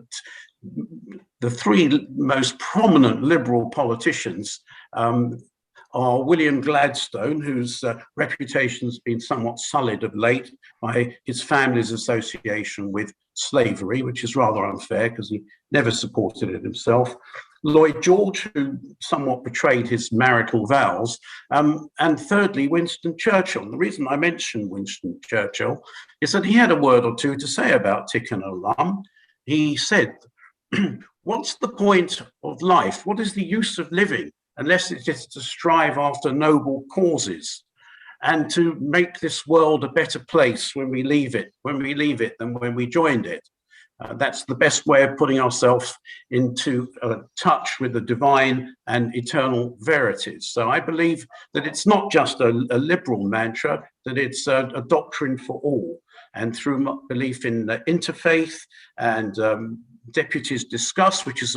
the three most prominent liberal politicians are William Gladstone, whose reputation has been somewhat sullied of late by his family's association with slavery, which is rather unfair because he never supported it himself. Lloyd George, who somewhat betrayed his marital vows, and thirdly, Winston Churchill. And the reason I mention Winston Churchill is that he had a word or two to say about Tikkun Olam. He said, "What's the point of life? What is the use of living unless it is to strive after noble causes and to make this world a better place when we leave it than when we joined it?" That's the best way of putting ourselves into touch with the divine and eternal verities. So I believe that it's not just a liberal mantra, that it's a doctrine for all. And through belief in interfaith and Deputies discuss, which is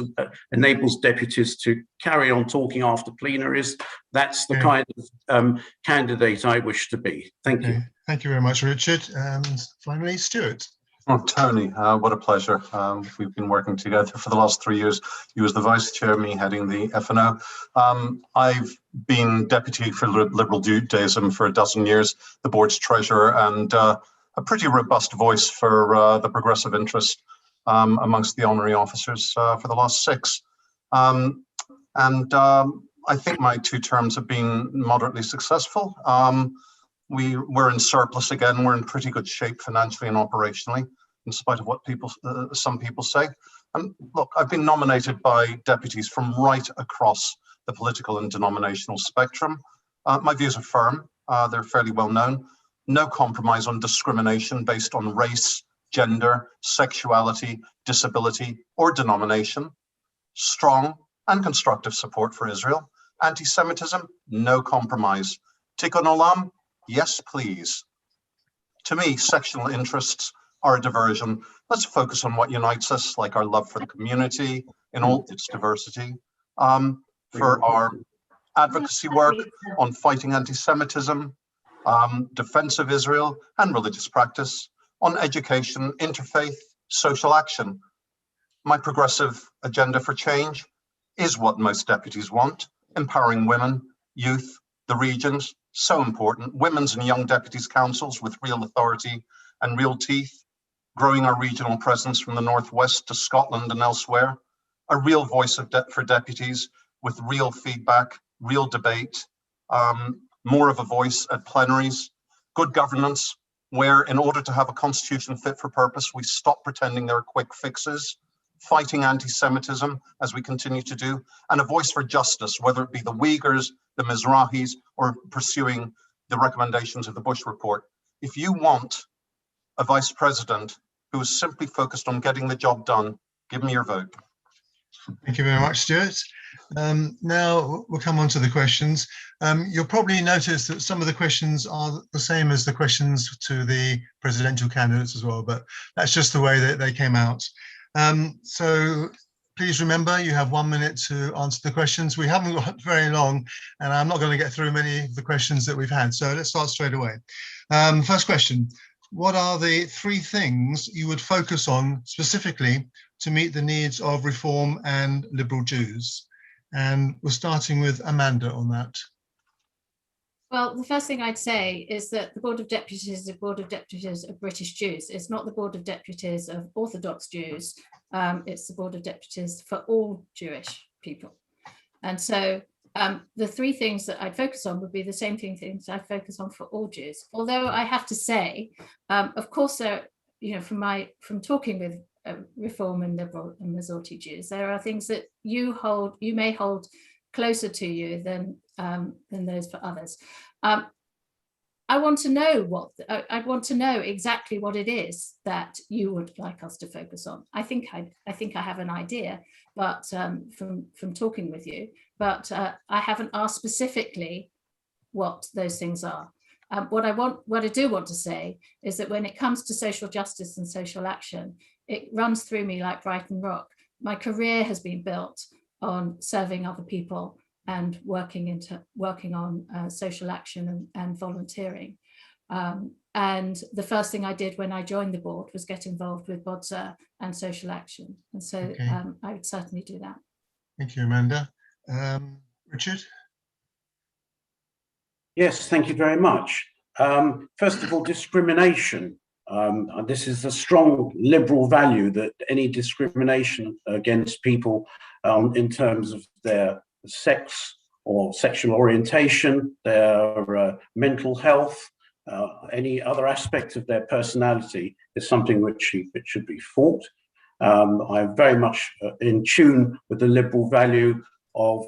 enables deputies to carry on talking after plenaries. That's the kind of candidate I wish to be. Thank you. Thank you very much, Richard. And finally, Stuart. Oh, Tony, what a pleasure. We've been working together for the last 3 years. You as the vice chair, me heading the FNO. I've been deputy for Liberal Judaism for a dozen years, the board's treasurer, and a pretty robust voice for the progressive interest amongst the honorary officers for the last 6. I think my 2 terms have been moderately successful. We're in surplus again. We're in pretty good shape financially and operationally, in spite of what some people say. And look, I've been nominated by deputies from right across the political and denominational spectrum. My views are firm. They're fairly well known. No compromise on discrimination based on race, gender, sexuality, disability, or denomination. Strong and constructive support for Israel. Anti-Semitism, no compromise. Tikkun Olam, yes, please. To me, sectional interests are a diversion. Let's focus on what unites us, like our love for the community in all its diversity. For our advocacy work on fighting anti-Semitism, defense of Israel and religious practice, on education, interfaith, social action. My progressive agenda for change is what most deputies want, empowering women, youth, the regions, so important, women's and young deputies councils with real authority and real teeth, growing our regional presence from the Northwest to Scotland and elsewhere, a real voice for deputies with real feedback, real debate, more of a voice at plenaries, good governance, where in order to have a constitution fit for purpose, we stop pretending there are quick fixes, fighting anti-Semitism as we continue to do, and a voice for justice, whether it be the Uyghurs, the Mizrahis, or pursuing the recommendations of the Bush report. If you want a vice president who is simply focused on getting the job done, give me your vote. Thank you very much, Stuart. Now we'll come on to the questions. You'll probably notice that some of the questions are the same as the questions to the presidential candidates as well, but that's just the way that they came out. So please remember, you have 1 minute to answer the questions. We haven't got very long, and I'm not going to get through many of the questions that we've had. So let's start straight away. First question. What are the 3 things you would focus on specifically to meet the needs of Reform and liberal Jews? And we're starting with Amanda on that. Well, the first thing I'd say is that the Board of Deputies is the Board of Deputies of British Jews. It's not the Board of Deputies of Orthodox Jews. It's the Board of Deputies for all Jewish people. And so the 3 things that I'd focus on would be the same things I focus on for all Jews. Although I have to say, of course, from talking with Reform and Liberal and Masorti Jews, there are things that you may hold closer to you than those for others. I want to know I'd want to know exactly what it is that you would like us to focus on. I think I have an idea, but from talking with you, but I haven't asked specifically what those things are. What I do want to say is that when it comes to social justice and social action, it runs through me like Brighton Rock. My career has been built on serving other people and working on social action and volunteering. And the first thing I did when I joined the board was get involved with BODSA and social action. And so Okay. I would certainly do that. Thank you, Amanda. Richard? Yes, thank you very much. First of all, discrimination. This is a strong liberal value, that any discrimination against people in terms of their sex or sexual orientation, their mental health, any other aspect of their personality is something which should be fought. I'm very much in tune with the liberal value of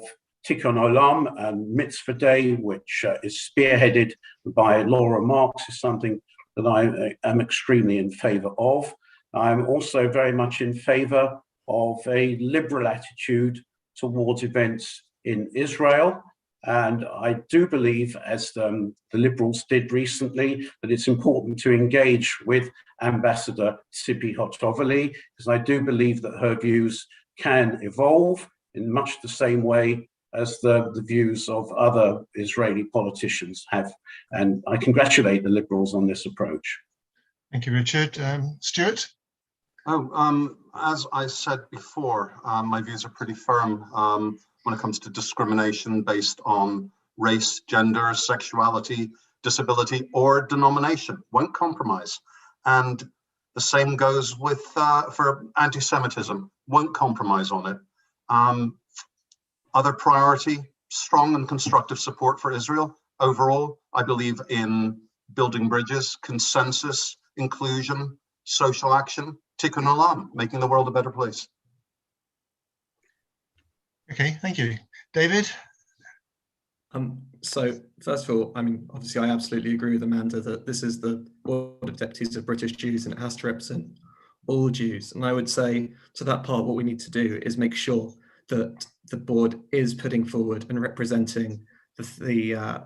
Tikkun Olam and Mitzvah Day, which is spearheaded by Laura Marks, is something that I am extremely in favor of. I'm also very much in favor of a liberal attitude towards events in Israel. And I do believe, as the Liberals did recently, that it's important to engage with Ambassador Tzipi Hotovely, because I do believe that her views can evolve in much the same way as the views of other Israeli politicians have. And I congratulate the Liberals on this approach. Thank you, Richard. Stuart? As I said before, my views are pretty firm when it comes to discrimination based on race, gender, sexuality, disability, or denomination. Won't compromise. And the same goes with for anti-Semitism. Won't compromise on it. Other priority, strong and constructive support for Israel. Overall, I believe in building bridges, consensus, inclusion, social action, tikkun olam, making the world a better place. Okay, thank you. David? So first of all, I mean, obviously I absolutely agree with Amanda that this is the Board of Deputies of British Jews and it has to represent all Jews. And I would say to that part, what we need to do is make sure that the board is putting forward and representing the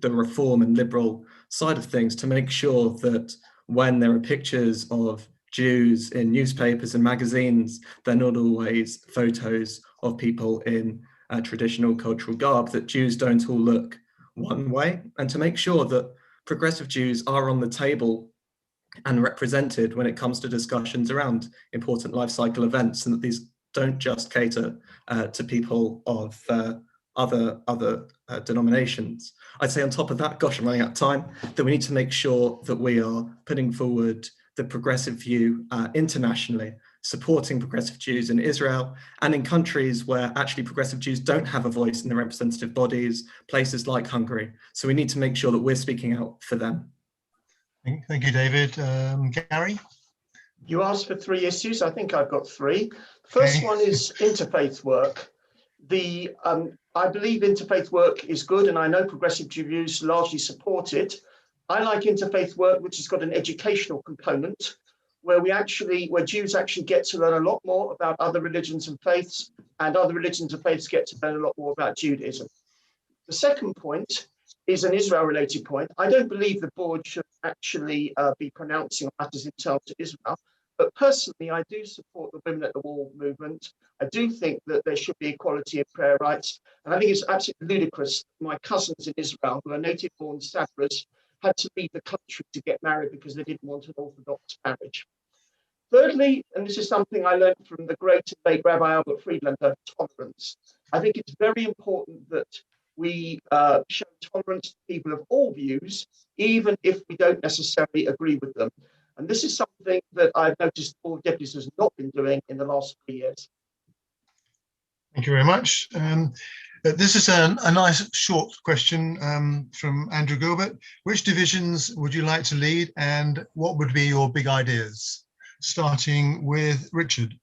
reform and liberal side of things, to make sure that when there are pictures of Jews in newspapers and magazines, they're not always photos of people in traditional cultural garb, that Jews don't all look one way, and to make sure that progressive Jews are on the table and represented when it comes to discussions around important life cycle events, and that these don't just cater to people of other denominations. I'd say on top of that, gosh, I'm running out of time, that we need to make sure that we are putting forward the progressive view internationally, supporting progressive Jews in Israel and in countries where actually progressive Jews don't have a voice in the representative bodies, places like Hungary. So we need to make sure that we're speaking out for them. Thank you, David. Gary? You asked for 3 issues. I think I've got 3. First one is interfaith work. I believe interfaith work is good, and I know progressive Jews largely support it. I like interfaith work which has got an educational component, where Jews actually get to learn a lot more about other religions and faiths, and other religions and faiths get to learn a lot more about Judaism. The second point is an Israel-related point. I don't believe the board should actually be pronouncing matters internal to Israel, but personally, I do support the Women at the Wall movement. I do think that there should be equality in prayer rights, and I think it's absolutely ludicrous that my cousins in Israel, who are native-born Sabras, had to leave the country to get married because they didn't want an Orthodox marriage. Thirdly, and this is something I learned from the great and late Rabbi Albert Friedlander, tolerance. I think it's very important that we show tolerance to people of all views, even if we don't necessarily agree with them. And this is something that I've noticed the Board of Deputies has not been doing in the last 3 years. Thank you very much. This is a nice short question from Andrew Gilbert. Which divisions would you like to lead, and what would be your big ideas? Starting with Richard.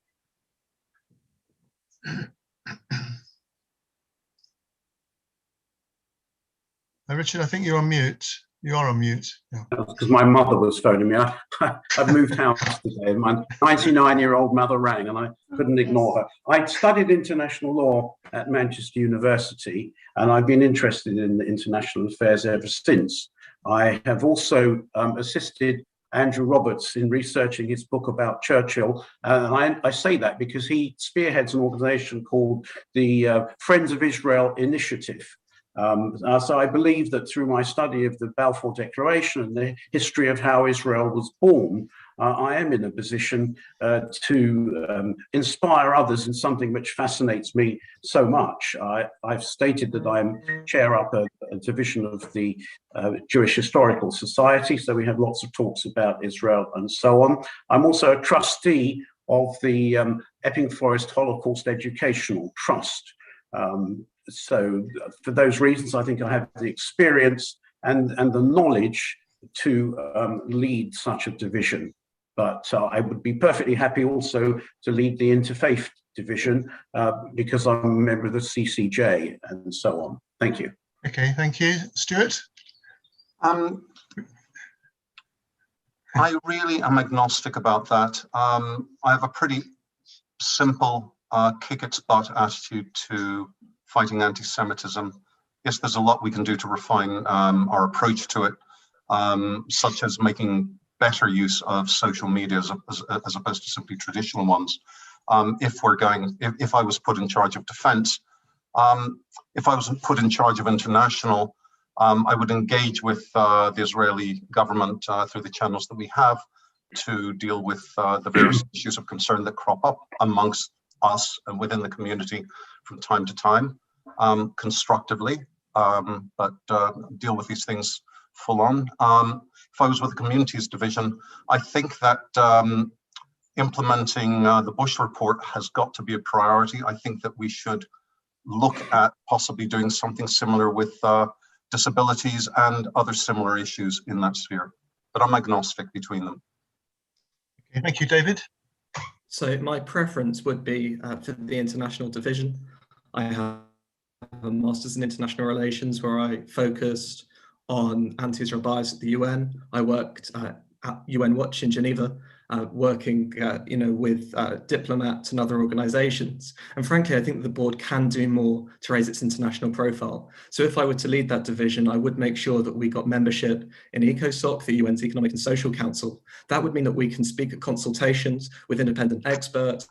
Richard, I think you're on mute. You are on mute. Yeah. Because my mother was phoning me. I've moved house today. My 99-year-old mother rang and I couldn't ignore her. I studied international law at Manchester University, and I've been interested in international affairs ever since. I have also assisted Andrew Roberts in researching his book about Churchill. And I say that because he spearheads an organization called the Friends of Israel Initiative. So I believe that through my study of the Balfour Declaration and the history of how Israel was born, I am in a position to inspire others in something which fascinates me so much. I've stated that I chair up a division of the Jewish Historical Society, so we have lots of talks about Israel and so on. I'm also a trustee of the Epping Forest Holocaust Educational Trust. So for those reasons, I think I have the experience and the knowledge to lead such a division. But I would be perfectly happy also to lead the interfaith division because I'm a member of the CCJ and so on. Thank you. Okay, thank you. Stuart? I really am agnostic about that. I have a pretty simple kick its butt attitude to fighting anti-Semitism. Yes, there's a lot we can do to refine our approach to it, such as making better use of social media as opposed to simply traditional ones. If I was put in charge of defense, if I was put in charge of international, I would engage with the Israeli government through the channels that we have to deal with the various issues of concern that crop up amongst us and within the community from time to time, constructively, but deal with these things full on. If I was with the Communities Division, I think that implementing the Bush report has got to be a priority. I think that we should look at possibly doing something similar with disabilities and other similar issues in that sphere, but I'm agnostic between them. Okay, thank you, David. So my preference would be for the international division. I have a master's in international relations where I focused on anti-Israel bias at the UN. I worked at UN Watch in Geneva, working with diplomats and other organizations. And frankly, I think the board can do more to raise its international profile. So if I were to lead that division, I would make sure that we got membership in ECOSOC, the UN's Economic and Social Council. That would mean that we can speak at consultations with independent experts,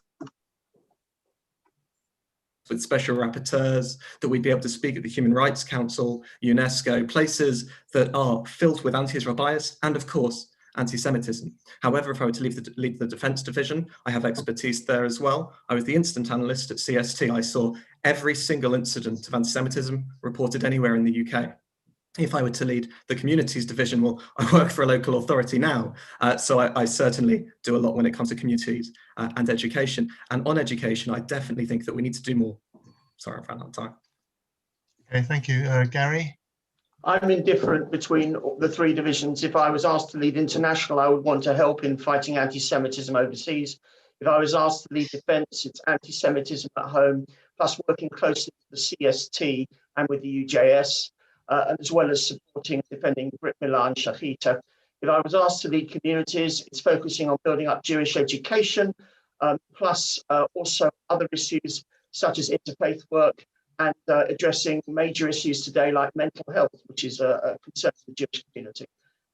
with special rapporteurs, that we'd be able to speak at the Human Rights Council, UNESCO, places that are filled with anti-Israel bias and, of course, anti-Semitism. However, if I were to lead the Defence Division, I have expertise there as well. I was the incident analyst at CST. I saw every single incident of anti-Semitism reported anywhere in the UK. If I were to lead the Communities Division, well, I work for a local authority now, so I certainly do a lot when it comes to communities and education. And on education, I definitely think that we need to do more. Sorry, I've run out of time. Okay, thank you. Gary? I'm indifferent between the three divisions. If I was asked to lead international, I would want to help in fighting anti-Semitism overseas. If I was asked to lead defence, it's anti-Semitism at home, plus working closely with the CST and with the UJS. As well as supporting defending Brit Millah and Shachita. If I was asked to lead communities, it's focusing on building up Jewish education, plus also other issues such as interfaith work and addressing major issues today like mental health, which is a concern for the Jewish community.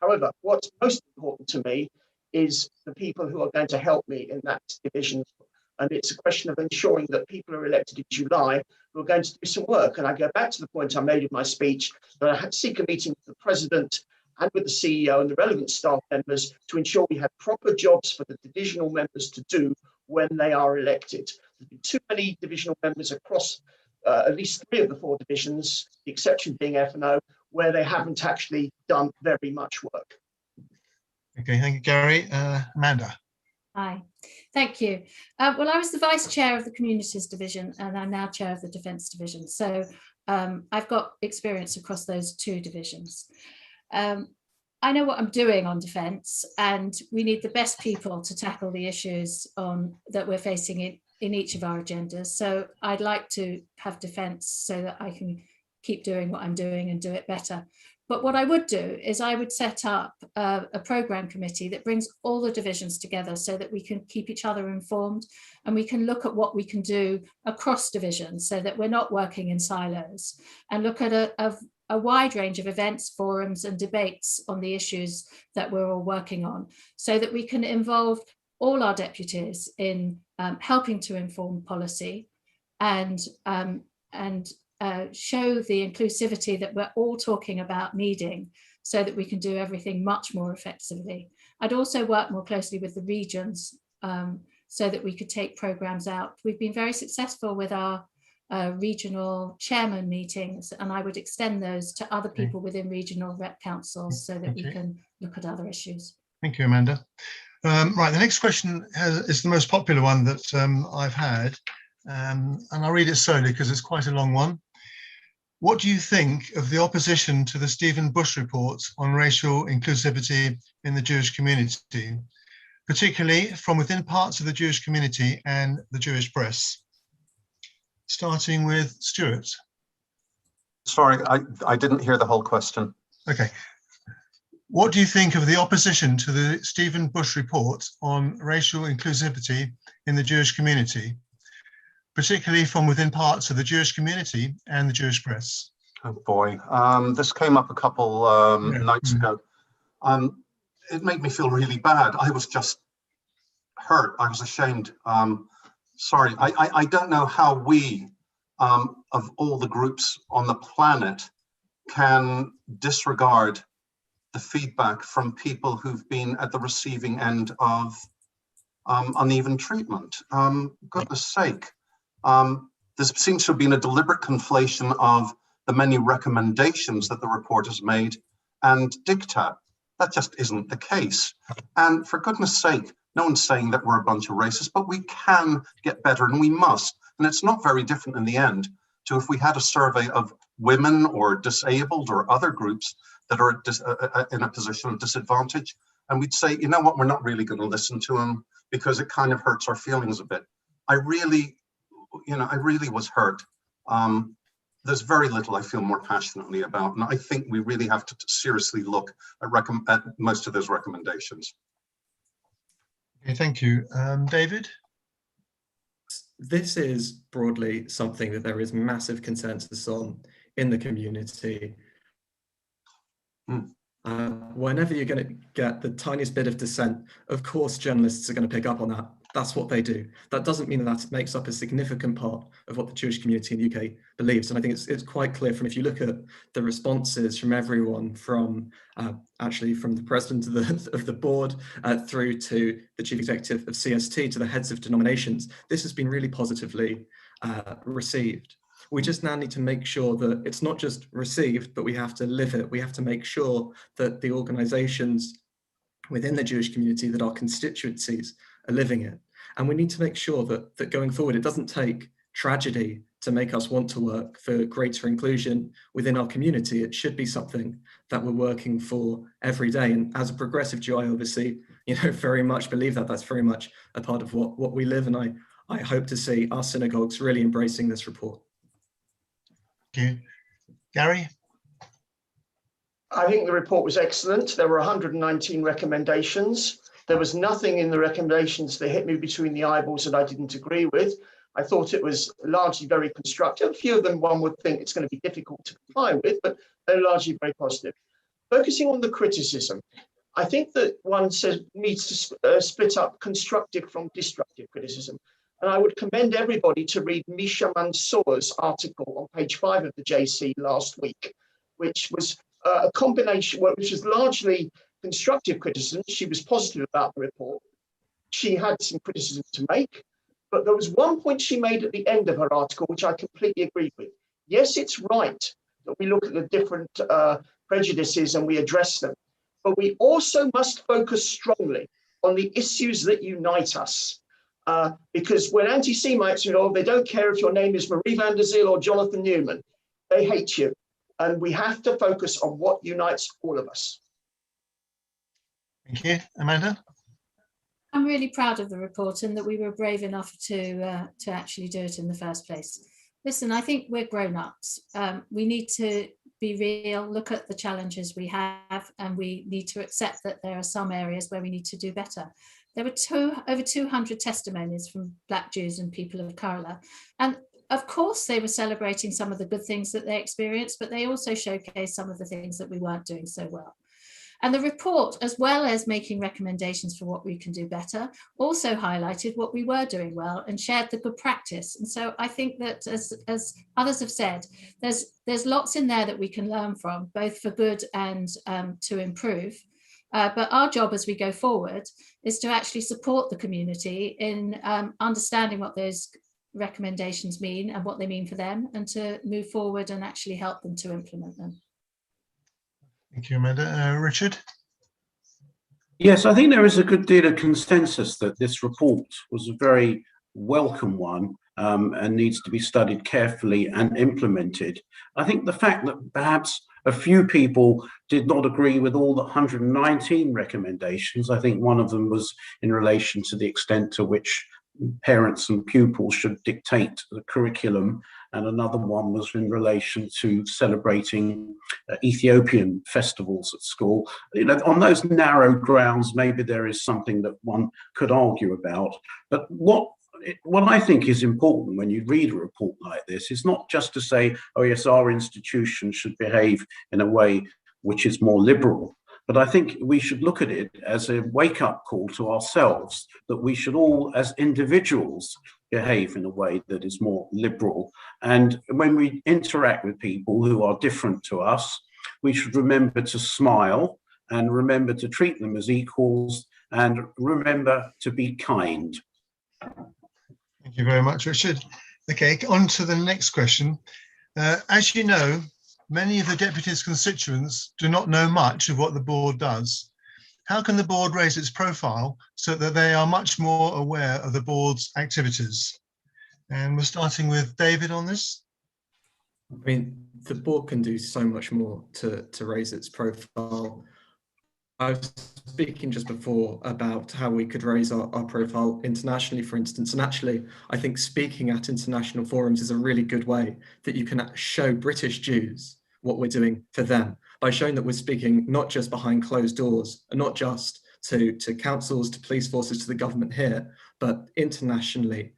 However, what's most important to me is the people who are going to help me in that division. And it's a question of ensuring that people are elected in July who are going to do some work. And I go back to the point I made in my speech that I had to seek a meeting with the president and with the CEO and the relevant staff members to ensure we have proper jobs for the divisional members to do when they are elected. There's been too many divisional members across at least 3 of the 4 divisions, the exception being F&O, where they haven't actually done very much work. Okay, thank you, Gary. Amanda. Hi, thank you. Well, I was the vice chair of the Communities Division and I'm now chair of the Defence Division. So I've got experience across those 2 divisions. I know what I'm doing on defence, and we need the best people to tackle the issues that we're facing in each of our agendas. So I'd like to have defence so that I can keep doing what I'm doing and do it better. But what I would do is I would set up a programme committee that brings all the divisions together so that we can keep each other informed and we can look at what we can do across divisions so that we're not working in silos, and look at a wide range of events, forums and debates on the issues that we're all working on, so that we can involve all our deputies in helping to inform policy and show the inclusivity that we're all talking about needing, so that we can do everything much more effectively. I'd also work more closely with the regions so that we could take programmes out. We've been very successful with our regional chairman meetings, and I would extend those to other people within regional rep councils so that we can look at other issues. Thank you, Amanda. Right, the next question is the most popular one that I've had, and I'll read it slowly because it's quite a long one. What do you think of the opposition to the Stephen Bush report on racial inclusivity in the Jewish community, particularly from within parts of the Jewish community and the Jewish press? Starting with Stuart. Sorry, I didn't hear the whole question. Okay. What do you think of the opposition to the Stephen Bush report on racial inclusivity in the Jewish community, particularly from within parts of the Jewish community and the Jewish press? Oh boy, this came up a couple nights ago. It made me feel really bad. I was just hurt. I was ashamed. Sorry, I don't know how we, of all the groups on the planet, can disregard the feedback from people who've been at the receiving end of uneven treatment. Goodness sake. There seems to have been a deliberate conflation of the many recommendations that the report has made and diktat. That just isn't the case. And for goodness sake, no one's saying that we're a bunch of racists, but we can get better and we must. And it's not very different in the end to if we had a survey of women or disabled or other groups that are in a position of disadvantage. And we'd say, you know what, we're not really going to listen to them because it kind of hurts our feelings a bit. I really was hurt. There's very little I feel more passionately about, and I think we really have to seriously look at most of those recommendations. Okay, thank you. David? This is broadly something that there is massive consensus on in the community. Whenever you're going to get the tiniest bit of dissent, of course journalists are going to pick up on that. That's what they do. That doesn't mean that makes up a significant part of what the Jewish community in the UK believes. And I think it's quite clear from, if you look at the responses from everyone, from actually from the president of the board through to the chief executive of CST to the heads of denominations, this has been really positively received. We just now need to make sure that it's not just received, but we have to live it. We have to make sure that the organizations within the Jewish community, that our constituencies are living it. And we need to make sure that going forward, it doesn't take tragedy to make us want to work for greater inclusion within our community. It should be something that we're working for every day. And as a progressive Jew, I obviously, very much believe that. That's very much a part of what we live. And I hope to see our synagogues really embracing this report. Thank you. Gary? I think the report was excellent. There were 119 recommendations. There was nothing in the recommendations that hit me between the eyeballs that I didn't agree with. I thought it was largely very constructive. A few of them one would think it's going to be difficult to comply with, but they're largely very positive. Focusing on the criticism, I think that one needs to split up constructive from destructive criticism. And I would commend everybody to read Misha Mansour's article on page 5 of the JC last week, which was a combination, which was largely constructive criticism. She was positive about the report. She had some criticism to make, but there was one point she made at the end of her article, which I completely agreed with. Yes, it's right that we look at the different prejudices and we address them, but we also must focus strongly on the issues that unite us. Because when anti-Semites, they don't care if your name is Marie van der Zyl or Jonathan Newman, they hate you. And we have to focus on what unites all of us. Thank you. Amanda? I'm really proud of the report and that we were brave enough to actually do it in the first place. Listen, I think we're grown-ups. We need to be real, look at the challenges we have, and we need to accept that there are some areas where we need to do better. There were over 200 testimonies from Black Jews and people of colour. And of course, they were celebrating some of the good things that they experienced, but they also showcased some of the things that we weren't doing so well. And the report, as well as making recommendations for what we can do better, also highlighted what we were doing well and shared the good practice. And so I think that, as others have said, there's lots in there that we can learn from, both for good and to improve. But our job as we go forward is to actually support the community in understanding what those recommendations mean and what they mean for them, and to move forward and actually help them to implement them. Thank you, Amanda. Richard? Yes, I think there is a good deal of consensus that this report was a very welcome one and needs to be studied carefully and implemented. I think the fact that perhaps a few people did not agree with all the 119 recommendations, I think one of them was in relation to the extent to which parents and pupils should dictate the curriculum, and another one was in relation to celebrating Ethiopian festivals at school. On those narrow grounds, maybe there is something that one could argue about. But what I think is important when you read a report like this is not just to say, oh yes, our institution should behave in a way which is more liberal. But I think we should look at it as a wake-up call to ourselves, that we should all, as individuals, behave in a way that is more liberal. And when we interact with people who are different to us, we should remember to smile and remember to treat them as equals and remember to be kind. Thank you very much, Richard. Okay, on to the next question. As you know, many of the deputies' constituents do not know much of what the board does. How can the board raise its profile so that they are much more aware of the board's activities? And we're starting with David on this. I mean, the board can do so much more to raise its profile. I was speaking just before about how we could raise our profile internationally, for instance, and actually I think speaking at international forums is a really good way that you can show British Jews what we're doing for them, by showing that we're speaking not just behind closed doors and not just to councils, to police forces, to the government here, but internationally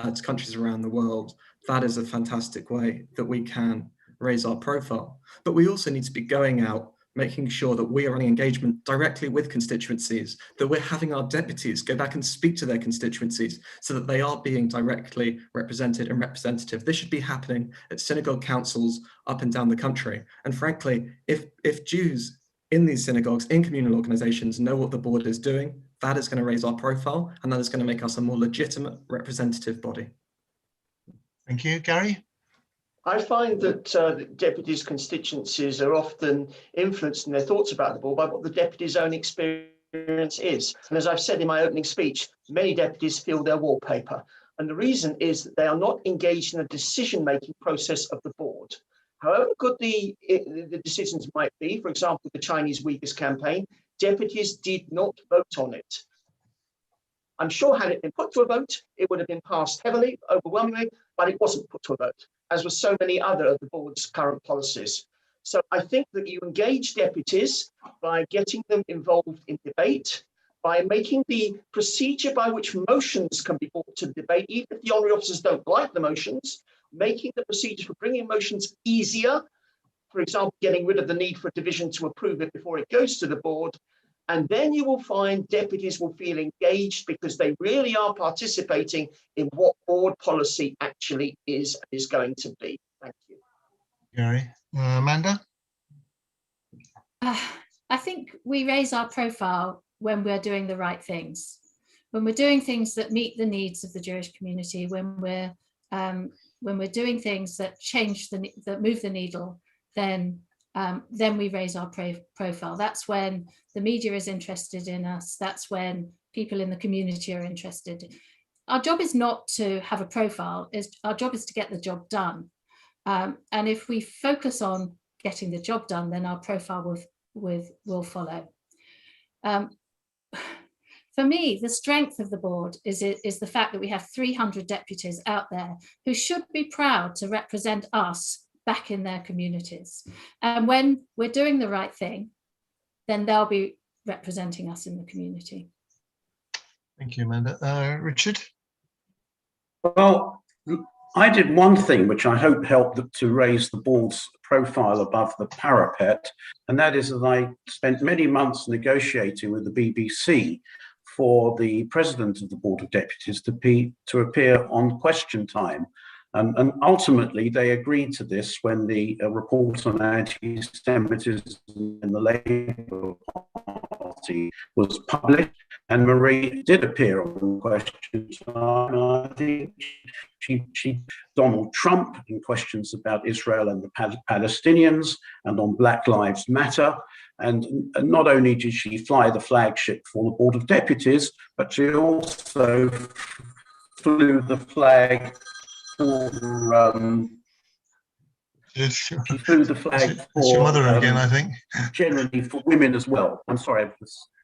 to countries around the world. That is a fantastic way that we can raise our profile. But we also need to be going out, making sure that we are running engagement directly with constituencies, that we're having our deputies go back and speak to their constituencies so that they are being directly represented and representative. This should be happening at synagogue councils up and down the country. And frankly, if Jews in these synagogues, in communal organizations, know what the board is doing, that is going to raise our profile, and that is going to make us a more legitimate representative body. Thank you. Gary? I find that the deputies' constituencies are often influenced in their thoughts about the board by what the deputies' own experience is. And as I've said in my opening speech, many deputies feel their wallpaper. And the reason is that they are not engaged in a decision-making process of the board. However good the decisions might be, for example, the Chinese Uyghurs campaign, deputies did not vote on it. I'm sure had it been put to a vote, it would have been passed heavily, overwhelmingly, but it wasn't put to a vote, as with so many other of the board's current policies. So I think that you engage deputies by getting them involved in debate, by making the procedure by which motions can be brought to debate, even if the honorary officers don't like the motions, making the procedure for bringing motions easier. For example, getting rid of the need for a division to approve it before it goes to the board. And then you will find deputies will feel engaged because they really are participating in what board policy actually is going to be. Thank you. Gary. Amanda? I think we raise our profile when we're doing the right things, when we're doing things that meet the needs of the Jewish community, when we're doing things that that move the needle, then we raise our profile. That's when the media is interested in us. That's when people in the community are interested. Our job is not to have a profile. Our job is to get the job done. And if we focus on getting the job done, then our profile will follow. For me, the strength of the board is the fact that we have 300 deputies out there who should be proud to represent us back in their communities. And when we're doing the right thing, then they'll be representing us in the community. Thank you, Amanda. Richard? Well, I did one thing which I hope helped to raise the board's profile above the parapet, and that is that I spent many months negotiating with the BBC for the president of the Board of Deputies to appear on Question Time. And ultimately, they agreed to this when the report on anti-Semitism in the Labour Party was published, and Marie did appear on Question Time. I think she Donald Trump in questions about Israel and the Palestinians, and on Black Lives Matter. And not only did she fly the flagship for the Board of Deputies, but she also flew the flag for she flew the flag for it's your mother again, I think. Generally for women as well. I'm sorry.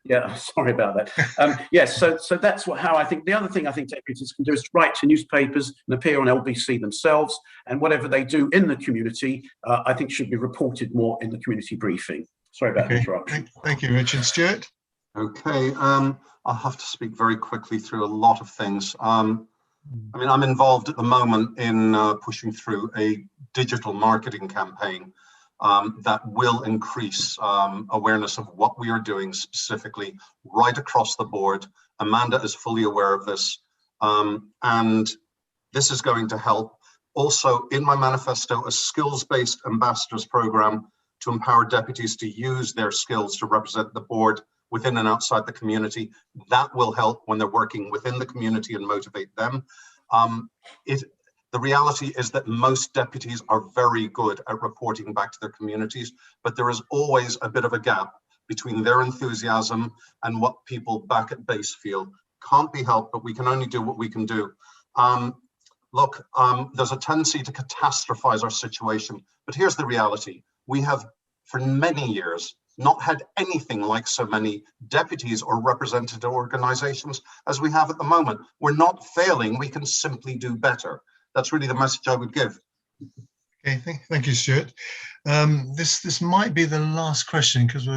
Yeah, sorry about that. Yes, so that's how I think. The other thing I think deputies can do is write to newspapers and appear on LBC themselves, and whatever they do in the community, I think should be reported more in the community briefing. Sorry about the interruption. Thank you, Richard. Stuart? Okay, I'll have to speak very quickly through a lot of things. I mean, I'm involved at the moment in pushing through a digital marketing campaign that will increase awareness of what we are doing specifically right across the board. Amanda is fully aware of this, and this is going to help. Also, in my manifesto, a skills-based ambassadors program to empower deputies to use their skills to represent the board within and outside the community. That will help when they're working within the community and motivate them. The reality is that most deputies are very good at reporting back to their communities, but there is always a bit of a gap between their enthusiasm and what people back at base feel. Can't be helped, but we can only do what we can do. Look, there's a tendency to catastrophize our situation, but here's the reality. We have, for many years, not had anything like so many deputies or represented organizations as we have at the moment. We're not failing, we can simply do better. That's really the message I would give. Okay, thank you, Stuart. This might be the last question because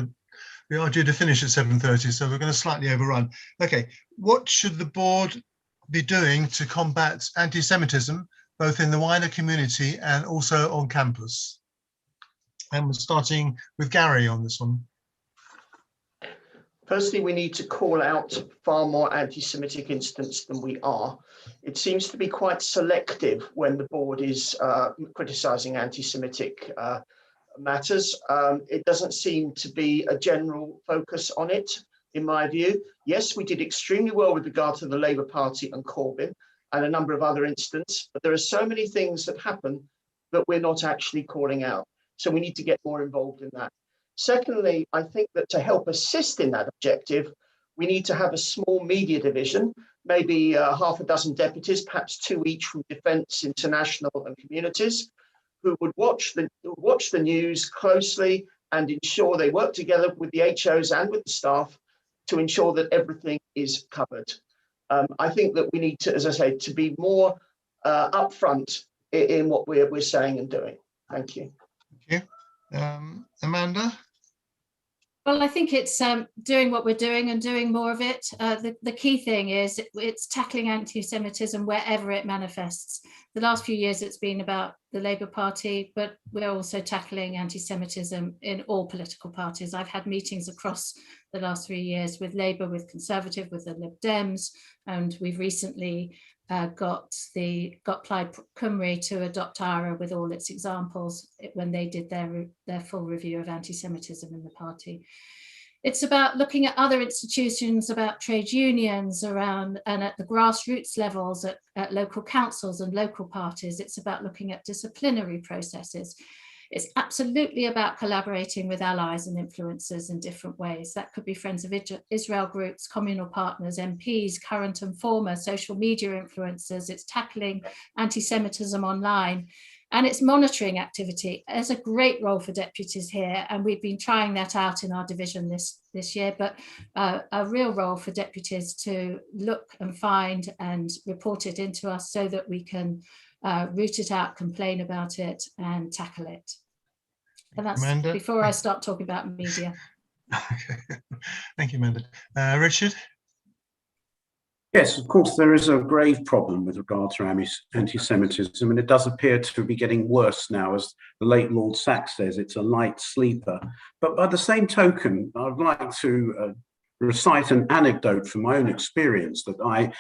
we are due to finish at 7:30, so we're going to slightly overrun. Okay, what should the board be doing to combat anti-Semitism, both in the wider community and also on campus? And we're starting with Gary on this one. Firstly, we need to call out far more anti-Semitic incidents than we are. It seems to be quite selective when the board is criticising anti-Semitic matters. It doesn't seem to be a general focus on it, in my view. Yes, we did extremely well with regard to the Labour Party and Corbyn and a number of other incidents, but there are so many things that happen that we're not actually calling out. So we need to get more involved in that. Secondly, I think that to help assist in that objective, we need to have a small media division, maybe half a dozen deputies, perhaps 2 each from Defence, International and Communities, who would watch the news closely and ensure they work together with the HOs and with the staff to ensure that everything is covered. I think that we need to, as I say, to be more upfront in what we're saying and doing. Thank you. Thank Amanda? Well, I think it's doing what we're doing and doing more of it. The key thing is it's tackling anti-Semitism wherever it manifests. The last few years it's been about the Labour Party, but we're also tackling anti-Semitism in all political parties. I've had meetings across the last 3 years with Labour, with Conservative, with the Lib Dems, and we've recently got Plaid Cymru to adopt IRA with all its examples when they did their full review of anti-Semitism in the party. It's about looking at other institutions, about trade unions around and at the grassroots levels, at local councils and local parties. It's about looking at disciplinary processes. It's absolutely about collaborating with allies and influencers in different ways. That could be Friends of Israel groups, communal partners, MPs, current and former, social media influencers. It's tackling anti-Semitism online, and it's monitoring activity. There's a great role for deputies here, and we've been trying that out in our division this year, but a real role for deputies to look and find and report it into us so that we can root it out, complain about it, and tackle it. And that's Amanda. Before I start talking about media. Okay. Thank you, Amanda. Richard? Yes, of course, there is a grave problem with regard to anti-Semitism, and it does appear to be getting worse now. As the late Lord Sachs says, it's a light sleeper. But by the same token, I'd like to recite an anecdote from my own experience that I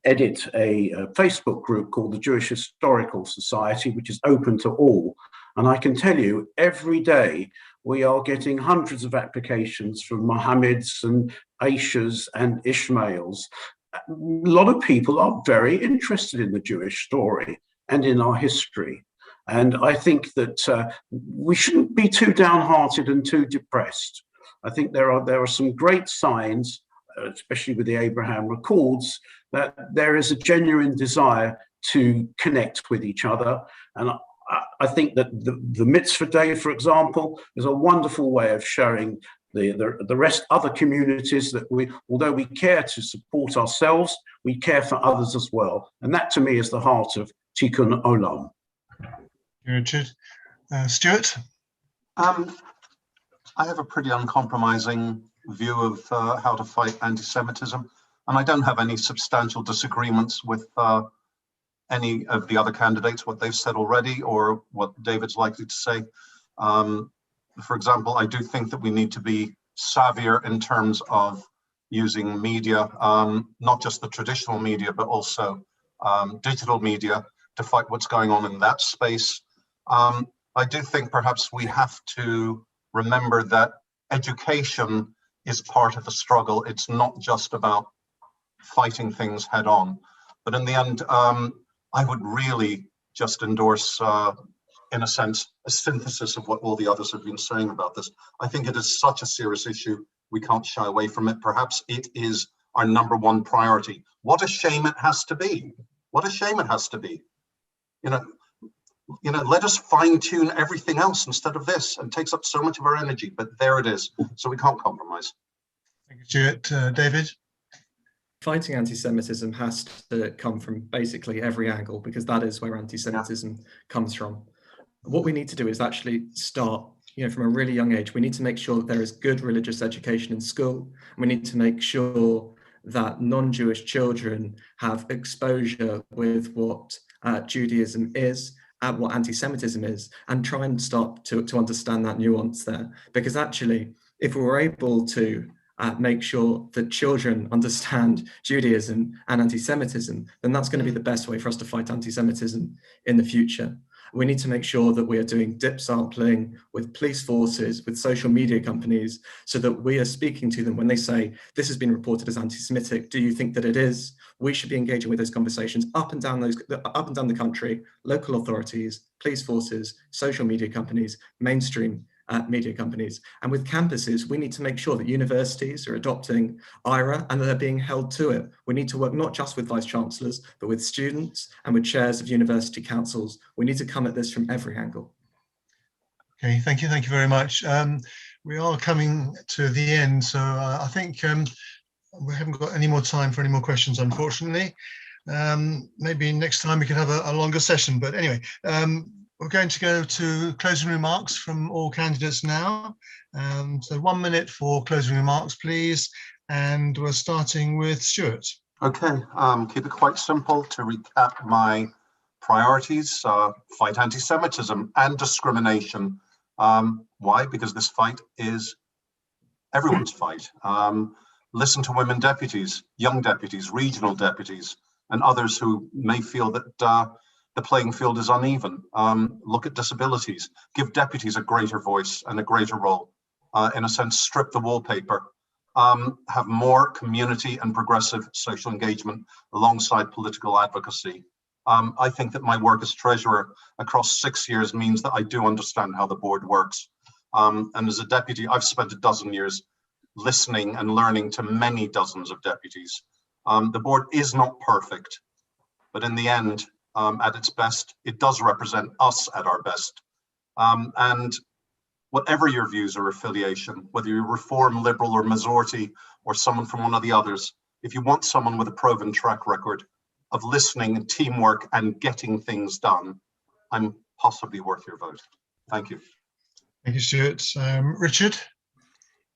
edit a Facebook group called the Jewish Historical Society, which is open to all. And I can tell you, every day we are getting hundreds of applications from Mohammeds and Aishas and Ishmaels. A lot of people are very interested in the Jewish story and in our history. And I think that we shouldn't be too downhearted and too depressed. I think there are some great signs, especially with the Abraham Records, that there is a genuine desire to connect with each other. And I think that the Mitzvah Day, for example, is a wonderful way of showing the other communities that although we care to support ourselves, we care for others as well. And that to me is the heart of Tikkun Olam. Richard. Stuart? I have a pretty uncompromising view of how to fight anti-Semitism, and I don't have any substantial disagreements with any of the other candidates, what they've said already or what David's likely to say. For example, I do think that we need to be savvier in terms of using media, not just the traditional media, but also digital media to fight what's going on in that space. I do think perhaps we have to remember that education is part of the struggle. It's not just about fighting things head on. But in the end, I would really just endorse, in a sense, a synthesis of what all the others have been saying about this. I think it is such a serious issue. We can't shy away from it. Perhaps it is our #1 priority. What a shame it has to be. What a shame it has to be. Let us fine tune everything else instead of this. It takes up so much of our energy, but there it is. So we can't compromise. Thank you, Stuart. David? Fighting anti-Semitism has to come from basically every angle, because that is where anti-Semitism comes from. What we need to do is actually start, from a really young age. We need to make sure that there is good religious education in school. We need to make sure that non-Jewish children have exposure with what Judaism is, at what anti-Semitism is, and try and start to understand that nuance there. Because actually, if we were able to make sure that children understand Judaism and anti-Semitism, then that's going to be the best way for us to fight anti-Semitism in the future. We need to make sure that we are doing dip sampling with police forces, with social media companies, so that we are speaking to them when they say, this has been reported as anti-Semitic, do you think that it is? We should be engaging with those conversations up and down the country, local authorities, police forces, social media companies, mainstream media companies. And with campuses, we need to make sure that universities are adopting IRA and that they're being held to it. We need to work not just with vice chancellors, but with students and with chairs of university councils. We need to come at this from every angle. Okay, thank you very much. We are coming to the end, so I think we haven't got any more time for any more questions, unfortunately. Maybe next time we can have a longer session, but anyway, We're going to go to closing remarks from all candidates now. So 1 minute for closing remarks, please. And we're starting with Stuart. Okay, keep it quite simple. To recap my priorities, fight anti-Semitism and discrimination. Why? Because this fight is everyone's fight. Listen to women deputies, young deputies, regional deputies, and others who may feel that the playing field is uneven. Look at disabilities, give deputies a greater voice and a greater role. In a sense, strip the wallpaper. Have more community and progressive social engagement alongside political advocacy. I think that my work as treasurer across 6 years means that I do understand how the board works. And as a deputy, I've spent a dozen years listening and learning to many dozens of deputies. The board is not perfect, but in the end, at its best, it does represent us at our best. And whatever your views or affiliation, whether you're Reform, Liberal or Majority or someone from one of the others, if you want someone with a proven track record of listening and teamwork and getting things done, I'm possibly worth your vote. Thank you. Thank you, Stuart. Richard?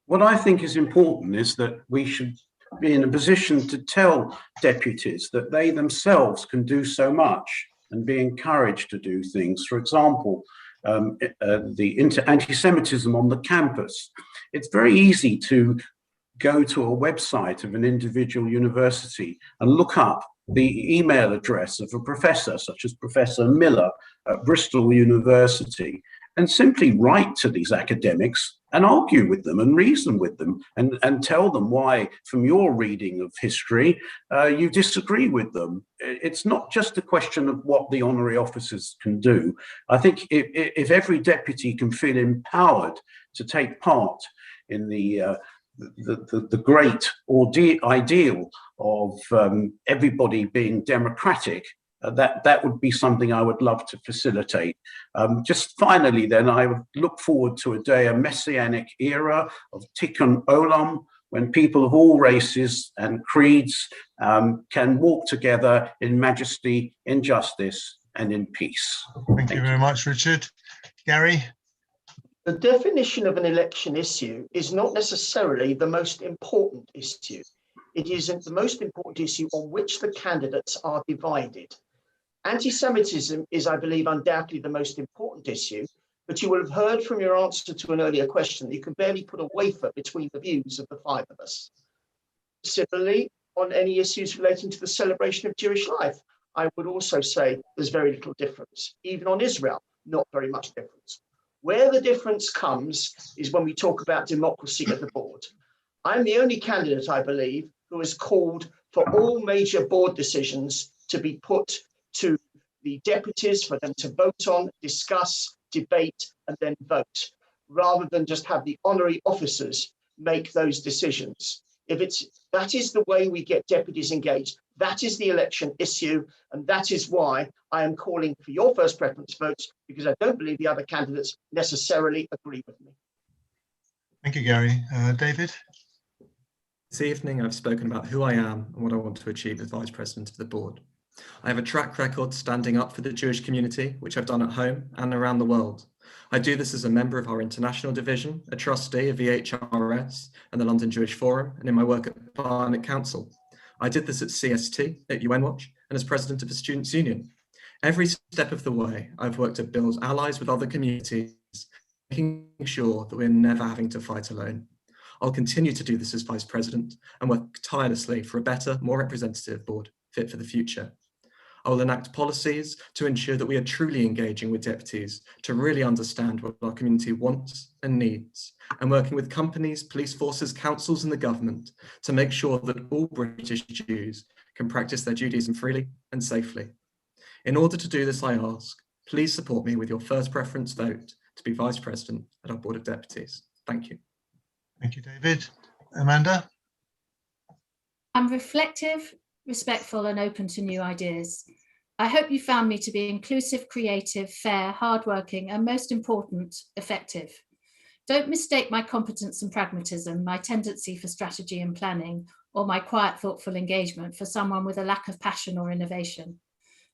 What I think is important is that we should be in a position to tell deputies that they themselves can do so much and be encouraged to do things. For example, the anti-Semitism on the campus. It's very easy to go to a website of an individual university and look up the email address of a professor, such as Professor Miller at Bristol University, and simply write to these academics and argue with them and reason with them and tell them why, from your reading of history, you disagree with them. It's not just a question of what the honorary officers can do. I think if every deputy can feel empowered to take part in the great ideal of everybody being democratic, that would be something I would love to facilitate. Just finally, then, I would look forward to a day, a messianic era of tikkun olam, when people of all races and creeds can walk together in majesty, in justice, and in peace. Thank you very much, Richard. Gary? The definition of an election issue is not necessarily the most important issue. It isn't the most important issue on which the candidates are divided. Anti-Semitism is, I believe, undoubtedly the most important issue, but you will have heard from your answer to an earlier question that you can barely put a wafer between the views of the five of us. Similarly, on any issues relating to the celebration of Jewish life, I would also say there's very little difference. Even on Israel, not very much difference. Where the difference comes is when we talk about democracy at the board. I'm the only candidate, I believe, who has called for all major board decisions to be put to the deputies for them to vote on, discuss, debate, and then vote, rather than just have the honorary officers make those decisions. That is the way we get deputies engaged. That is the election issue, and that is why I am calling for your first preference votes, because I don't believe the other candidates necessarily agree with me. Thank you, Gary. David? This evening, I've spoken about who I am and what I want to achieve as Vice President of the Board. I have a track record standing up for the Jewish community, which I've done at home and around the world. I do this as a member of our international division, a trustee of EHRS and the London Jewish Forum, and in my work at Barnet Council. I did this at CST, at UN Watch, and as president of the Students' Union. Every step of the way, I've worked to build allies with other communities, making sure that we're never having to fight alone. I'll continue to do this as Vice President and work tirelessly for a better, more representative board fit for the future. I will enact policies to ensure that we are truly engaging with deputies to really understand what our community wants and needs, and working with companies, police forces, councils and the government to make sure that all British Jews can practice their Judaism freely and safely. In order to do this, I ask, please support me with your first preference vote to be Vice President at our Board of Deputies. Thank you. Thank you, David. Amanda? I'm reflective, respectful and open to new ideas. I hope you found me to be inclusive, creative, fair, hardworking, and most important, effective. Don't mistake my competence and pragmatism, my tendency for strategy and planning, or my quiet, thoughtful engagement for someone with a lack of passion or innovation.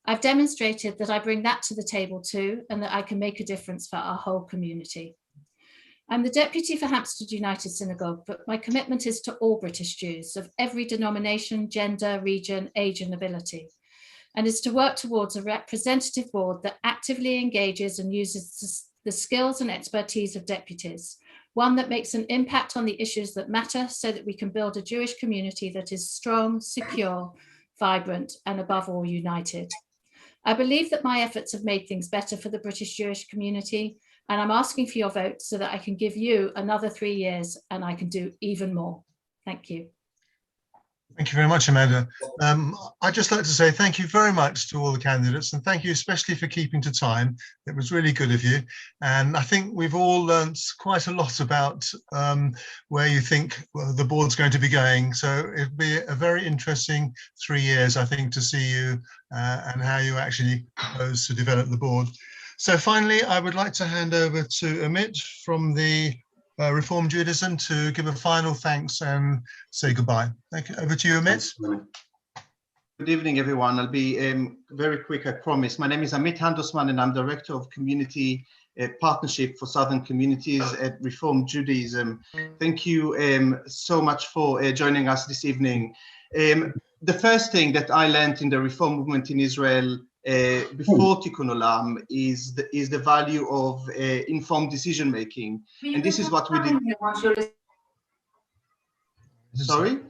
I've demonstrated that I bring that to the table too, and that I can make a difference for our whole community. I'm the deputy for Hampstead United Synagogue, but my commitment is to all British Jews of every denomination, gender, region, age, and ability, and is to work towards a representative board that actively engages and uses the skills and expertise of deputies, one that makes an impact on the issues that matter so that we can build a Jewish community that is strong, secure, vibrant, and above all, united. I believe that my efforts have made things better for the British Jewish community, and I'm asking for your vote so that I can give you another 3 years and I can do even more. Thank you. Thank you very much, Amanda. I'd just like to say thank you very much to all the candidates, and thank you especially for keeping to time. It was really good of you. And I think we've all learnt quite a lot about where you think the board's going to be going. So it'll be a very interesting 3 years, I think, to see you and how you actually propose to develop the board. So finally, I would like to hand over to Amit from the Reform Judaism to give a final thanks and say goodbye. Thank you. Over to you, Amit. Good evening, everyone. I'll be very quick, I promise. My name is Amit Handelsman, and I'm Director of Community Partnership for Southern Communities at Reform Judaism. Thank you so much for joining us this evening. The first thing that I learned in the Reform movement in Israel before Tikkun Olam is the value of informed decision making, and this is what we did. Sorry?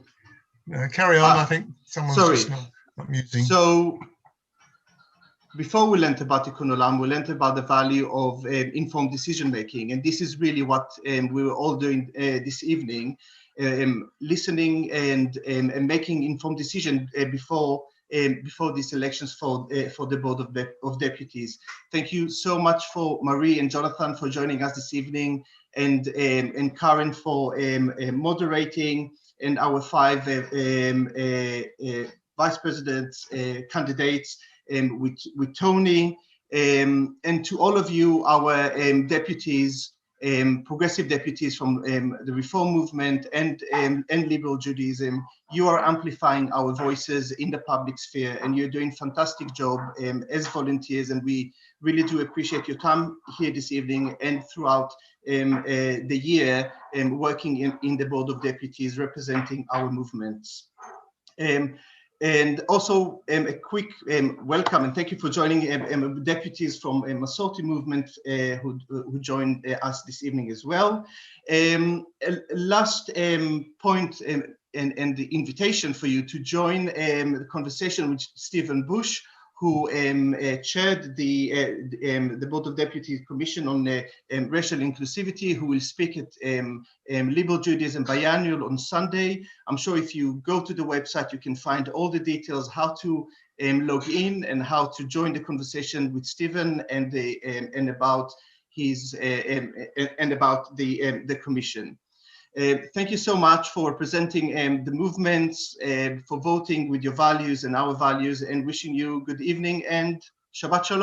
Carry on. I think someone's just not muting. So before we learned about Tikkun Olam, we learned about the value of informed decision making, and this is really what we were all doing this evening, listening and making informed decision before these elections for the Board of Deputies. Thank you so much for Marie and Jonathan for joining us this evening, and Karen for moderating, and our 5 vice presidents candidates, with Tony, and to all of you, our deputies, progressive deputies from the Reform movement and liberal Judaism. You are amplifying our voices in the public sphere, and you're doing a fantastic job as volunteers, and we really do appreciate your time here this evening and throughout the year working in the Board of Deputies representing our movements. And also a quick welcome and thank you for joining deputies from Masorti movement who joined us this evening as well. Last point and the invitation for you to join the conversation with Stephen Bush, who chaired the Board of Deputies Commission on Racial Inclusivity, who will speak at Liberal Judaism Biannual on Sunday. I'm sure if you go to the website, you can find all the details, how to log in and how to join the conversation with Stephen and about his and about the Commission. Thank you so much for presenting the movements, for voting with your values and our values, and wishing you good evening and Shabbat Shalom.